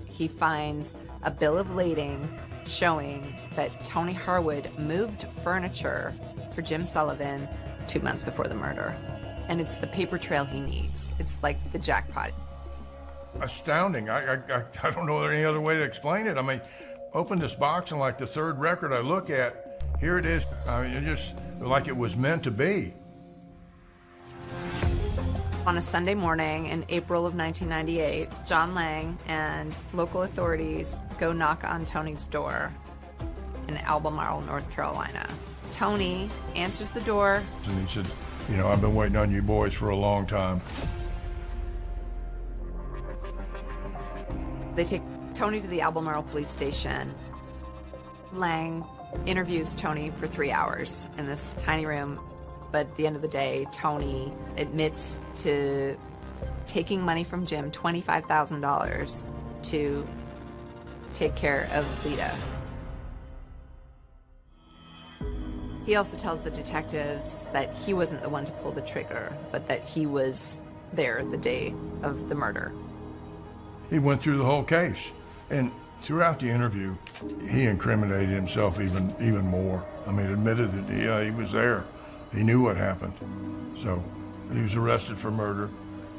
Speaker 8: He finds a bill of lading showing that Tony Harwood moved furniture for Jim Sullivan 2 months before the murder. And it's the paper trail he needs. It's like the jackpot.
Speaker 5: Astounding. I don't know any other way to explain it. I mean, Open this box, and like the third record I look at, here it is. I mean, it just like it was meant to be.
Speaker 8: On a Sunday morning in April of 1998, John Lang and local authorities go knock on Tony's door in Albemarle, North Carolina. Tony answers the door.
Speaker 5: And he said, you know, I've been waiting on you boys for a long time.
Speaker 8: They take Tony to the Albemarle police station. Lang interviews Tony for 3 hours in this tiny room. But at the end of the day, Tony admits to taking money from Jim, $25,000, to take care of Lita. He also tells the detectives that he wasn't the one to pull the trigger, but that he was there the day of the murder.
Speaker 5: He went through the whole case, and throughout the interview, he incriminated himself even more. I mean, admitted that he was there. He knew what happened. So he was arrested for murder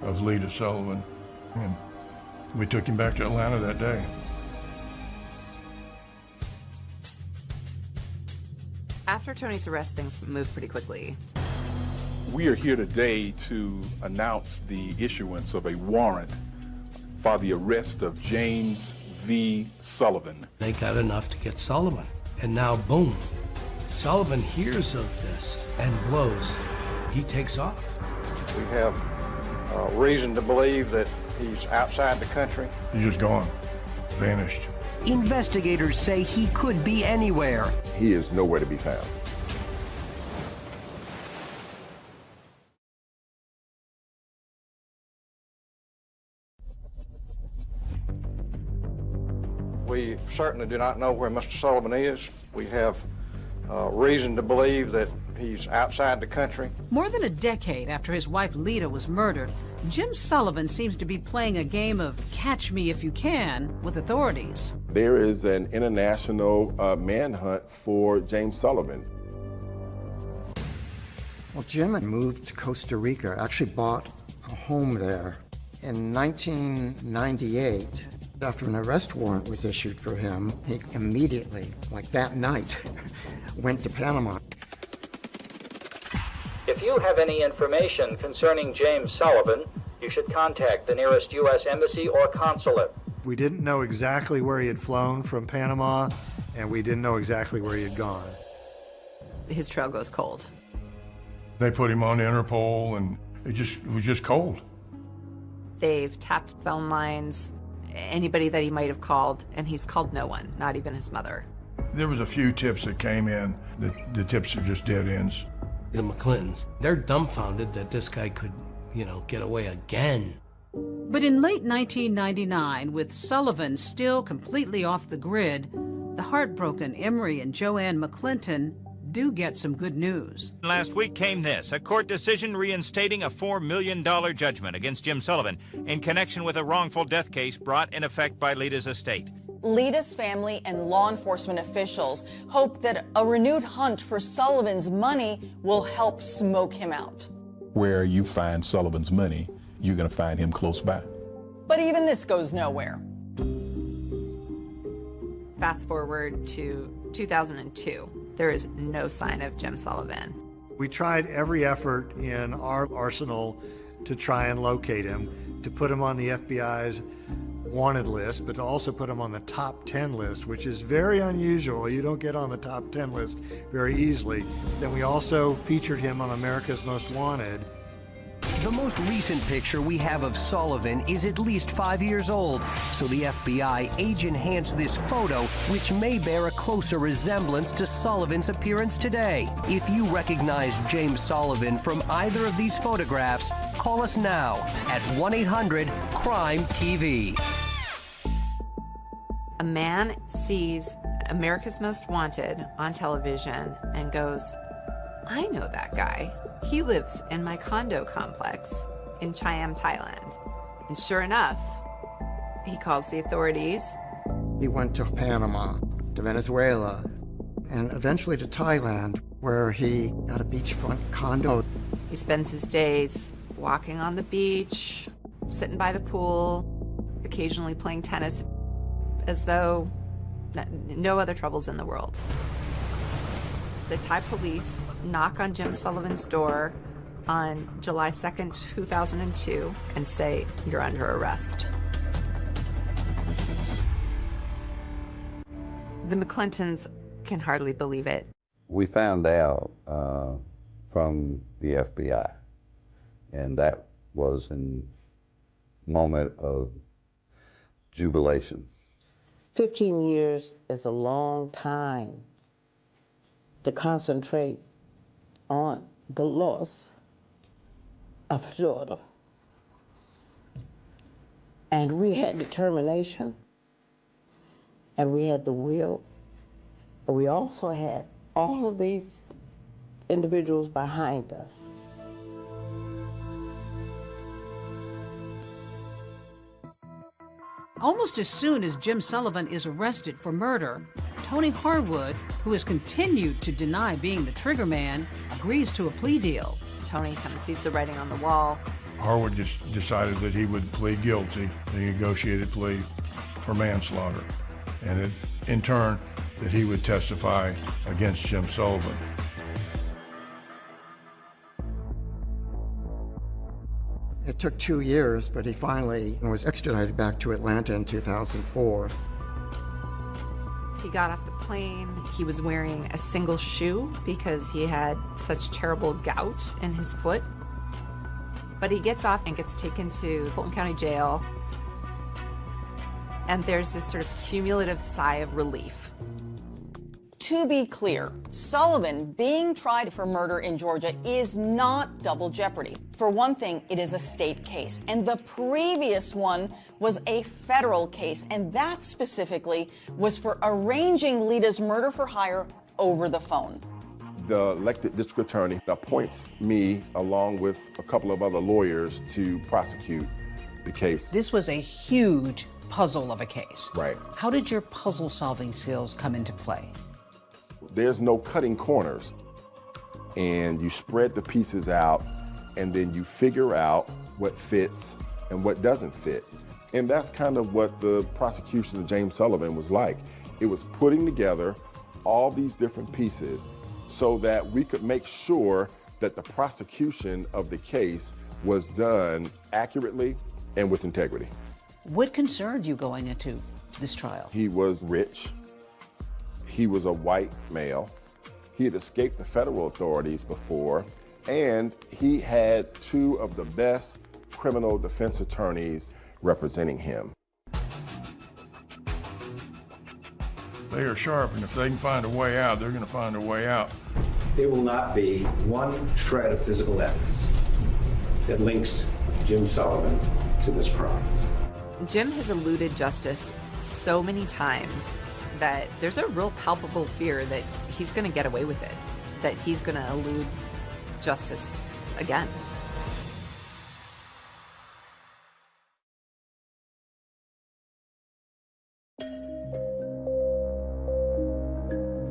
Speaker 5: of Lita Sullivan, and we took him back to Atlanta that day.
Speaker 8: After Tony's arrest, things moved pretty quickly.
Speaker 15: We are here today to announce the issuance of a warrant for the arrest of James V. Sullivan.
Speaker 13: They got enough to get Sullivan, and now boom, Sullivan hears of this and blows. He takes off.
Speaker 6: We have reason to believe that he's outside the country.
Speaker 5: He's just gone, vanished.
Speaker 16: Investigators say he could be anywhere.
Speaker 1: He is nowhere to be found.
Speaker 6: We certainly do not know where Mr. Sullivan is. We have reason to believe that he's outside the country.
Speaker 3: More than a decade after his wife Lita was murdered, Jim Sullivan seems to be playing a game of catch me if you can with authorities.
Speaker 1: There is an international manhunt for James Sullivan.
Speaker 19: Well, Jim had moved to Costa Rica, actually bought a home there. In 1998, after an arrest warrant was issued for him, he immediately, like that night, went to Panama.
Speaker 18: If you have any information concerning James Sullivan, you should contact the nearest U.S. Embassy or consulate.
Speaker 10: We didn't know exactly where he had flown from Panama, and we didn't know exactly where he had gone.
Speaker 8: His trail goes cold.
Speaker 5: They put him on Interpol, and it was just cold.
Speaker 8: They've tapped phone lines, anybody that he might have called, and he's called no one, not even his mother.
Speaker 5: There was a few tips that came in. The tips are just dead ends.
Speaker 13: The McClintons, they're dumbfounded that this guy could, get away again.
Speaker 3: But in late 1999, with Sullivan still completely off the grid, the heartbroken Emery and Joanne McClinton do get some good news.
Speaker 20: Last week came this, a court decision reinstating a $4 million judgment against Jim Sullivan in connection with a wrongful death case brought in effect by Lita's estate.
Speaker 9: Lita's family and law enforcement officials hope that a renewed hunt for Sullivan's money will help smoke him out.
Speaker 15: Where you find Sullivan's money, you're going to find him close by.
Speaker 9: But even this goes nowhere.
Speaker 8: Fast forward to 2002. There is no sign of Jim Sullivan.
Speaker 10: We tried every effort in our arsenal to try and locate him, to put him on the FBI's wanted list, but to also put him on the top 10 list, which is very unusual. You don't get on the top 10 list very easily. Then we also featured him on America's Most Wanted.
Speaker 16: The most recent picture we have of Sullivan is at least 5 years old, so the FBI age-enhanced this photo, which may bear a closer resemblance to Sullivan's appearance today. If you recognize James Sullivan from either of these photographs, call us now at 1-800-CRIME-TV.
Speaker 8: A man sees America's Most Wanted on television and goes, I know that guy. He lives in my condo complex in Chiang, Thailand. And sure enough, he calls the authorities.
Speaker 19: He went to Panama, to Venezuela, and eventually to Thailand, where he got a beachfront condo.
Speaker 8: He spends his days walking on the beach, sitting by the pool, occasionally playing tennis, as though No other troubles in the world. The Thai police knock on Jim Sullivan's door on July 2nd, 2002, and say, "You're under arrest." The McClintons can hardly believe it.
Speaker 17: We found out from the FBI, and that was a moment of jubilation.
Speaker 23: 15 years is a long time to concentrate on the loss of a daughter. And we had determination, and we had the will, but we also had all of these individuals behind us.
Speaker 3: Almost as soon as Jim Sullivan is arrested for murder, Tony Harwood, who has continued to deny being the trigger man, agrees to a plea deal.
Speaker 8: Tony kind of sees the writing on the wall.
Speaker 5: Harwood just decided that he would plead guilty, the negotiated plea for manslaughter, and that, in turn, that he would testify against Jim Sullivan.
Speaker 19: It took 2 years, but he finally was extradited back to Atlanta in 2004.
Speaker 8: He got off the plane. He was wearing a single shoe because he had such terrible gout in his foot. But he gets off and gets taken to Fulton County Jail. And there's this sort of cumulative sigh of relief.
Speaker 9: To be clear, Sullivan being tried for murder in Georgia is not double jeopardy. For one thing, it is a state case, and the previous one was a federal case, and that specifically was for arranging Lita's murder for hire over the phone.
Speaker 1: The elected district attorney appoints me, along with a couple of other lawyers, to prosecute the case.
Speaker 3: This was a huge puzzle of a case.
Speaker 1: Right.
Speaker 3: How did your puzzle-solving skills come into play?
Speaker 1: There's no cutting corners, and you spread the pieces out, and then you figure out what fits and what doesn't fit. And that's kind of what the prosecution of James Sullivan was like. It was putting together all these different pieces so that we could make sure that the prosecution of the case was done accurately and with integrity.
Speaker 3: What concerned you going into this trial?
Speaker 1: He was rich. He was a white male. He had escaped the federal authorities before, and he had two of the best criminal defense attorneys representing him.
Speaker 5: They are sharp, and if they can find a way out, they're going to find a way out.
Speaker 2: There will not be one shred of physical evidence that links Jim Sullivan to this crime.
Speaker 8: Jim has eluded justice so many times that there's a real palpable fear that he's going to get away with it, that he's going to elude justice again.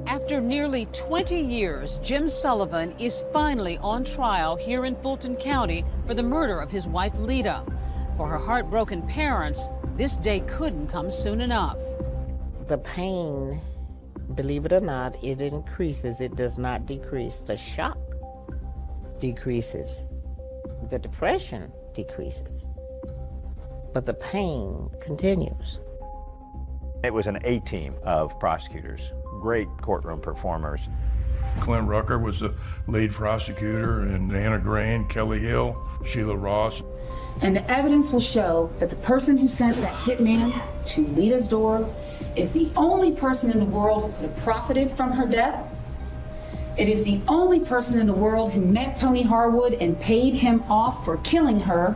Speaker 3: After nearly 20 years, Jim Sullivan is finally on trial here in Fulton County for the murder of his wife, Lita. For her heartbroken parents, this day couldn't come soon enough.
Speaker 23: The pain, believe it or not, it increases. It does not decrease. The shock decreases. The depression decreases. But the pain continues.
Speaker 4: It was an A-team of prosecutors, great courtroom performers.
Speaker 5: Clint Rucker was the lead prosecutor, and Anna Gray, Kelly Hill, Sheila Ross.
Speaker 12: And the evidence will show that the person who sent that hitman to Lita's door is the only person in the world who could have profited from her death. It is the only person in the world who met Tony Harwood and paid him off for killing her.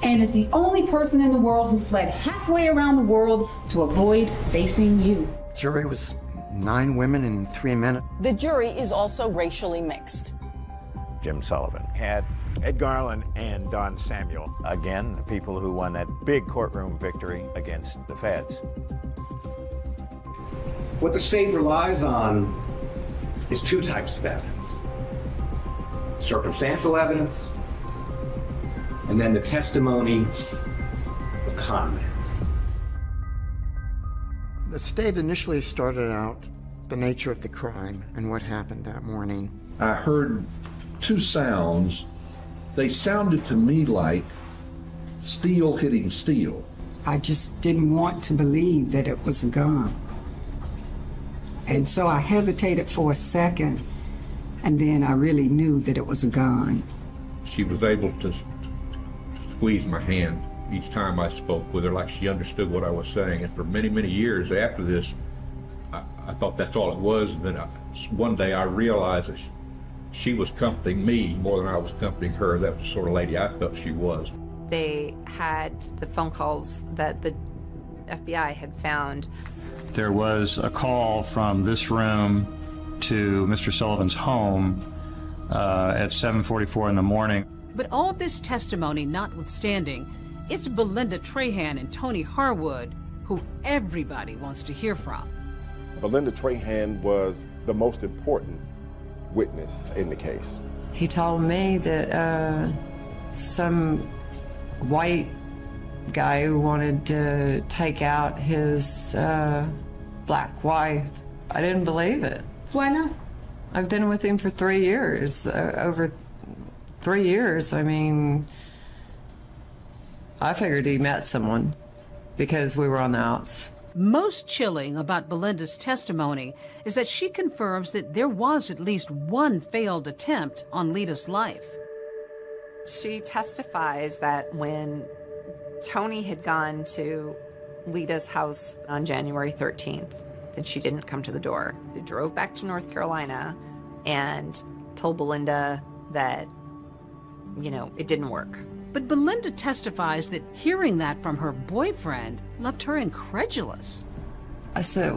Speaker 12: And is the only person in the world who fled halfway around the world to avoid facing you.
Speaker 19: Jury was 9 women and 3 men.
Speaker 9: The jury is also racially mixed.
Speaker 4: Jim Sullivan had Ed Garland and Don Samuel, again, the people who won that big courtroom victory against the feds.
Speaker 2: What the state relies on is 2 types of evidence. Circumstantial evidence, and then the testimony of con men.
Speaker 19: The state initially started out the nature of the crime and what happened that morning.
Speaker 7: I heard two sounds. They sounded to me like steel hitting steel.
Speaker 11: I just didn't want to believe that it was a gun. And so I hesitated for a second, and then I really knew that it was a gun.
Speaker 14: She was able to squeeze my hand each time I spoke with her, like she understood what I was saying. And for many, many years after this, I thought that's all it was. And then one day I realized that she was comforting me more than I was comforting her. That was the sort of lady I felt she was.
Speaker 8: They had the phone calls that the FBI had found.
Speaker 18: There was a call from this room to Mr. Sullivan's home at 7:44 in the morning.
Speaker 3: But all this testimony notwithstanding, it's Belinda Trahan and Tony Harwood who everybody wants to hear from.
Speaker 1: Belinda Trahan was the most important witness in the case.
Speaker 21: He told me that some white guy who wanted to take out his black wife. I didn't believe it.
Speaker 12: Why not?
Speaker 21: I've been with him for 3 years, over 3 years. I mean, I figured he met someone because we were on the outs.
Speaker 3: Most chilling about Belinda's testimony is that she confirms that there was at least one failed attempt on Lita's life.
Speaker 8: She testifies that when Tony had gone to Lita's house on January 13th, that she didn't come to the door. They drove back to North Carolina and told Belinda that, it didn't work.
Speaker 3: But Belinda testifies that hearing that from her boyfriend left her incredulous.
Speaker 21: I said,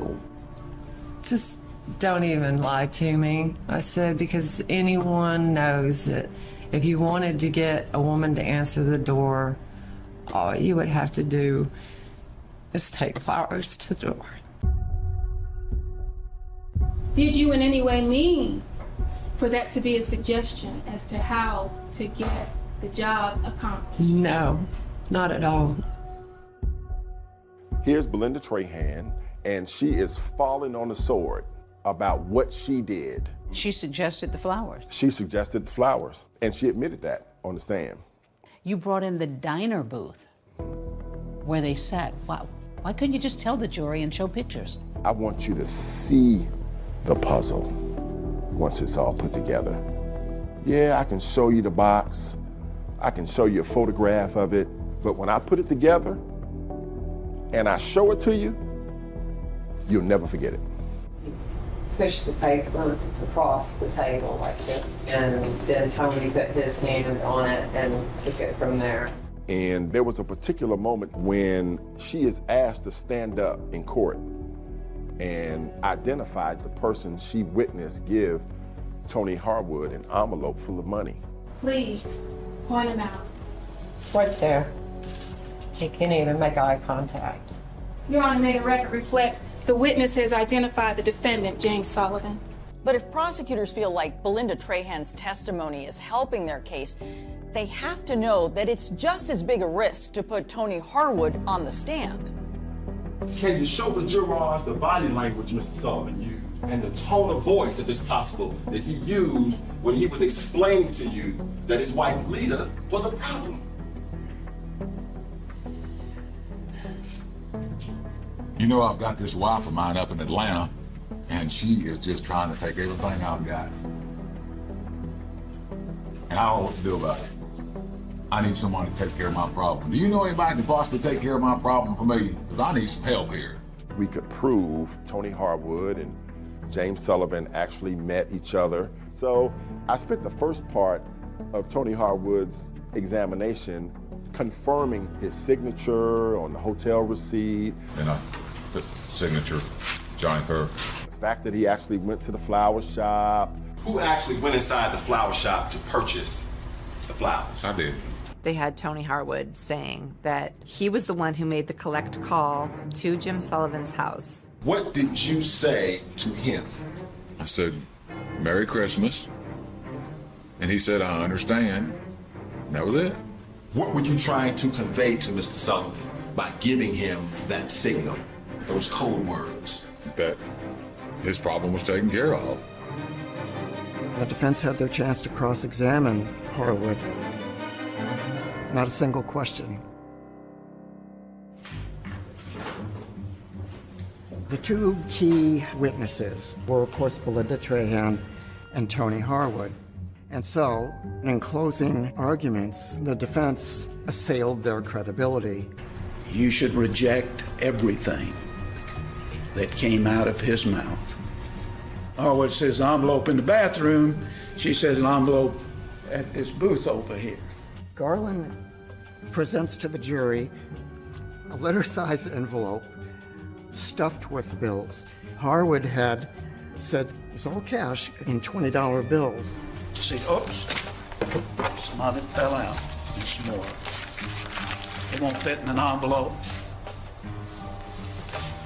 Speaker 21: just don't even lie to me. I said, because anyone knows that if you wanted to get a woman to answer the door, all you would have to do is take flowers to the door.
Speaker 12: Did you in any way mean for that to be a suggestion as to how to get the job accomplished?
Speaker 21: No, not at all.
Speaker 1: Here's Belinda Trahan, and she is falling on the sword about what she did.
Speaker 3: She suggested the flowers.
Speaker 1: She suggested the flowers, and she admitted that on the stand.
Speaker 3: You brought in the diner booth where they sat. Wow. Why couldn't you just tell the jury and show pictures?
Speaker 1: I want you to see the puzzle once it's all put together. Yeah, I can show you the box. I can show you a photograph of it. But when I put it together and I show it to you, you'll never forget it.
Speaker 21: Pushed the paper across the table like this, and then Tony put his hand on it and took it from there.
Speaker 1: And there was a particular moment when she is asked to stand up in court and identified the person she witnessed give Tony Harwood an envelope full of money.
Speaker 12: Please, point him out.
Speaker 21: It's right there. He can't even make eye contact.
Speaker 12: Your Honor, may the record reflect the witness has identified the defendant, James Sullivan.
Speaker 9: But if prosecutors feel like Belinda Trahan's testimony is helping their case, they have to know that it's just as big a risk to put Tony Harwood on the stand.
Speaker 22: Can you show the jurors the body language Mr. Sullivan used and the tone of voice, if it's possible, that he used when he was explaining to you that his wife, Lita, was a problem?
Speaker 26: You know, I've got this wife of mine up in Atlanta, and she is just trying to take everything I've got. And I don't know what to do about it. I need someone to take care of my problem. Do you know anybody that can possibly take care of my problem for me? Because I need some help here.
Speaker 1: We could prove Tony Harwood and James Sullivan actually met each other. So I spent the first part of Tony Harwood's examination confirming his signature on the hotel receipt.
Speaker 26: And the signature, Johnny Thurr.
Speaker 1: The fact that he actually went to the flower shop.
Speaker 22: Who actually went inside the flower shop to purchase the flowers?
Speaker 26: I did.
Speaker 8: They had Tony Harwood saying that he was the one who made the collect call to Jim Sullivan's house.
Speaker 22: What did you say to him?
Speaker 26: I said, Merry Christmas. And he said, I understand. And that was it.
Speaker 22: What were you trying to convey to Mr. Sullivan by giving him that signal? those code words.
Speaker 26: That his problem was taken care of.
Speaker 19: The defense had their chance to cross-examine Harwood. Not a single question. The two key witnesses were, of course, Belinda Trahan and Tony Harwood. And so, in closing arguments, the defense assailed their credibility.
Speaker 6: You should reject everything that came out of his mouth. Harwood says envelope in the bathroom. She says an envelope at this booth over here.
Speaker 19: Garland presents to the jury a letter-sized envelope stuffed with bills. Harwood had said it was all cash in $20 bills.
Speaker 6: See, oops, some of it fell out, and some more. It won't fit in an envelope.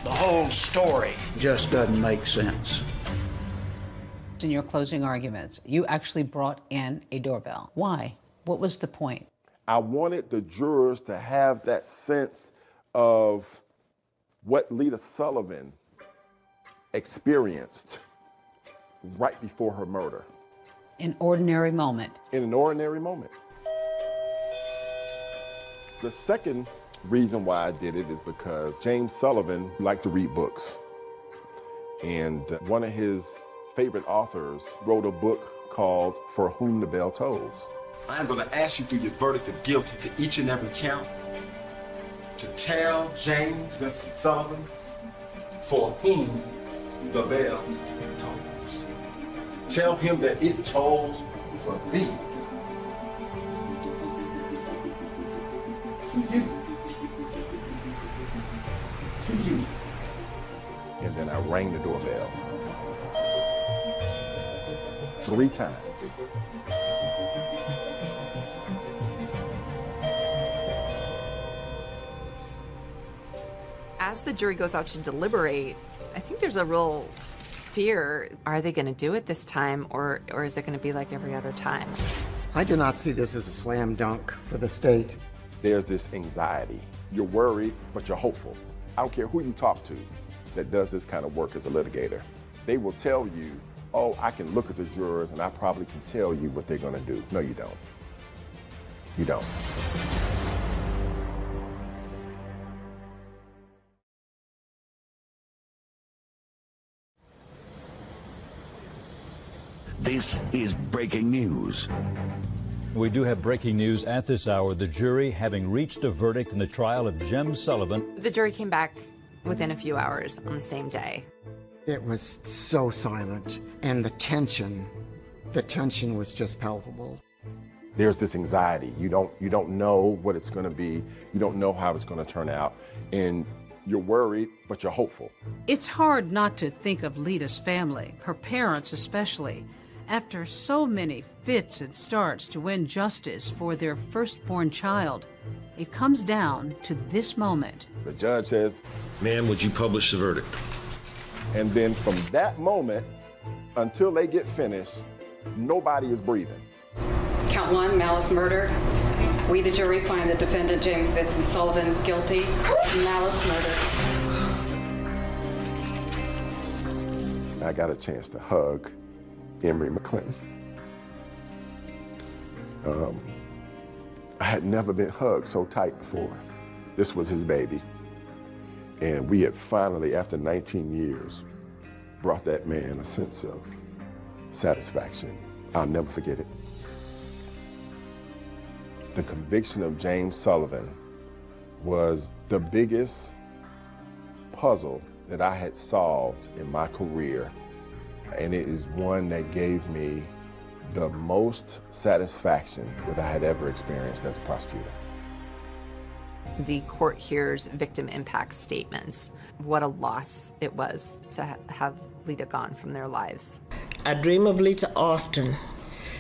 Speaker 6: The whole story just doesn't make sense.
Speaker 3: In your closing arguments, you actually brought in a doorbell. Why? What was the point?
Speaker 1: I wanted the jurors to have that sense of what Lita Sullivan experienced right before her murder.
Speaker 3: An ordinary moment.
Speaker 1: In an ordinary moment. The second reason why I did it is because James Sullivan liked to read books. And one of his favorite authors wrote a book called For Whom the Bell Tolls.
Speaker 22: I'm going to ask you through your verdict of guilty to each and every count to tell James Vincent Sullivan for whom the bell tolls. Tell him that it tolls for thee. For you. For you.
Speaker 1: And then I rang the doorbell 3 times.
Speaker 8: As the jury goes out to deliberate, I think there's a real fear. Are they going to do it this time, or is it going to be like every other time?
Speaker 19: I do not see this as a slam dunk for the state.
Speaker 1: There's this anxiety. You're worried, but you're hopeful. I don't care who you talk to that does this kind of work as a litigator. They will tell you, oh, I can look at the jurors and I probably can tell you what they're going to do. No, you don't. You don't.
Speaker 13: This is breaking news.
Speaker 15: We do have breaking news at this hour. The jury having reached a verdict in the trial of Jim Sullivan.
Speaker 8: The jury came back within a few hours on the same day.
Speaker 19: It was so silent, and the tension was just palpable.
Speaker 1: There's this anxiety. You don't know what it's going to be. You don't know how it's going to turn out. And you're worried, but you're hopeful.
Speaker 3: It's hard not to think of Lita's family, her parents especially, after so many fits and starts to win justice for their firstborn child. It comes down to this moment.
Speaker 1: The judge says,
Speaker 22: "Ma'am, would you publish the verdict?"
Speaker 1: And then from that moment until they get finished, nobody is breathing.
Speaker 20: Count 1, malice murder. We, the jury, find the defendant, James Vincent Sullivan, guilty of malice murder.
Speaker 1: I got a chance to hug Emory McClinton. I had never been hugged so tight before. This was his baby. And we had finally, after 19 years, brought that man a sense of satisfaction. I'll never forget it. The conviction of James Sullivan was the biggest puzzle that I had solved in my career. And it is one that gave me the most satisfaction that I had ever experienced as a prosecutor.
Speaker 8: The court hears victim impact statements. What a loss it was to have Lita gone from their lives.
Speaker 23: I dream of Lita often.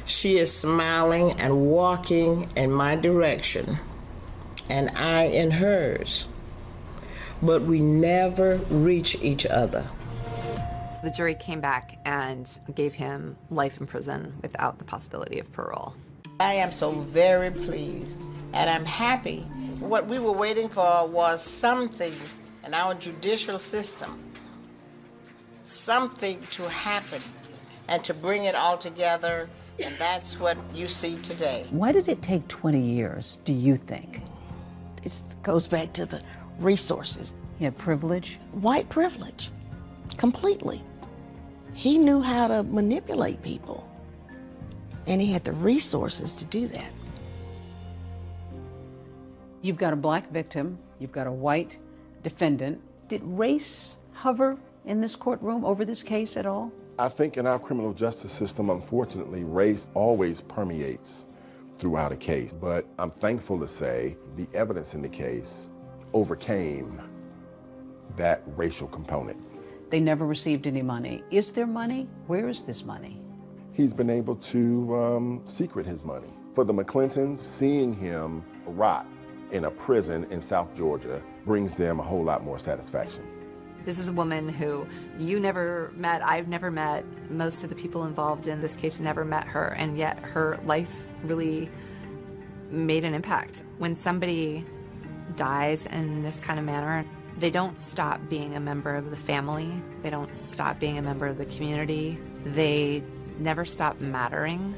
Speaker 23: She is smiling and walking in my direction, and I in hers. But we never reach each other.
Speaker 8: The jury came back and gave him life in prison without the possibility of parole.
Speaker 23: I am so very pleased, and I'm happy. What we were waiting for was something and our judicial system something to happen and to bring it all together, and that's what you see today.
Speaker 3: Why did it take 20 years, do you think?
Speaker 23: It goes back to the resources.
Speaker 3: He had privilege?
Speaker 23: White privilege, completely. He knew how to manipulate people, and he had the resources to do that.
Speaker 3: You've got a black victim, you've got a white defendant. Did race hover in this courtroom over this case at all?
Speaker 1: I think in our criminal justice system, unfortunately, race always permeates throughout a case. But I'm thankful to say the evidence in the case overcame that racial component.
Speaker 3: They never received any money. Is there money? Where is this money?
Speaker 1: He's been able to secret his money. For the McClintons, seeing him rot in a prison in South Georgia brings them a whole lot more satisfaction.
Speaker 8: This is a woman who you never met, I've never met, most of the people involved in this case never met her, and yet her life really made an impact. When somebody dies in this kind of manner, they don't stop being a member of the family, they don't stop being a member of the community, they never stop mattering.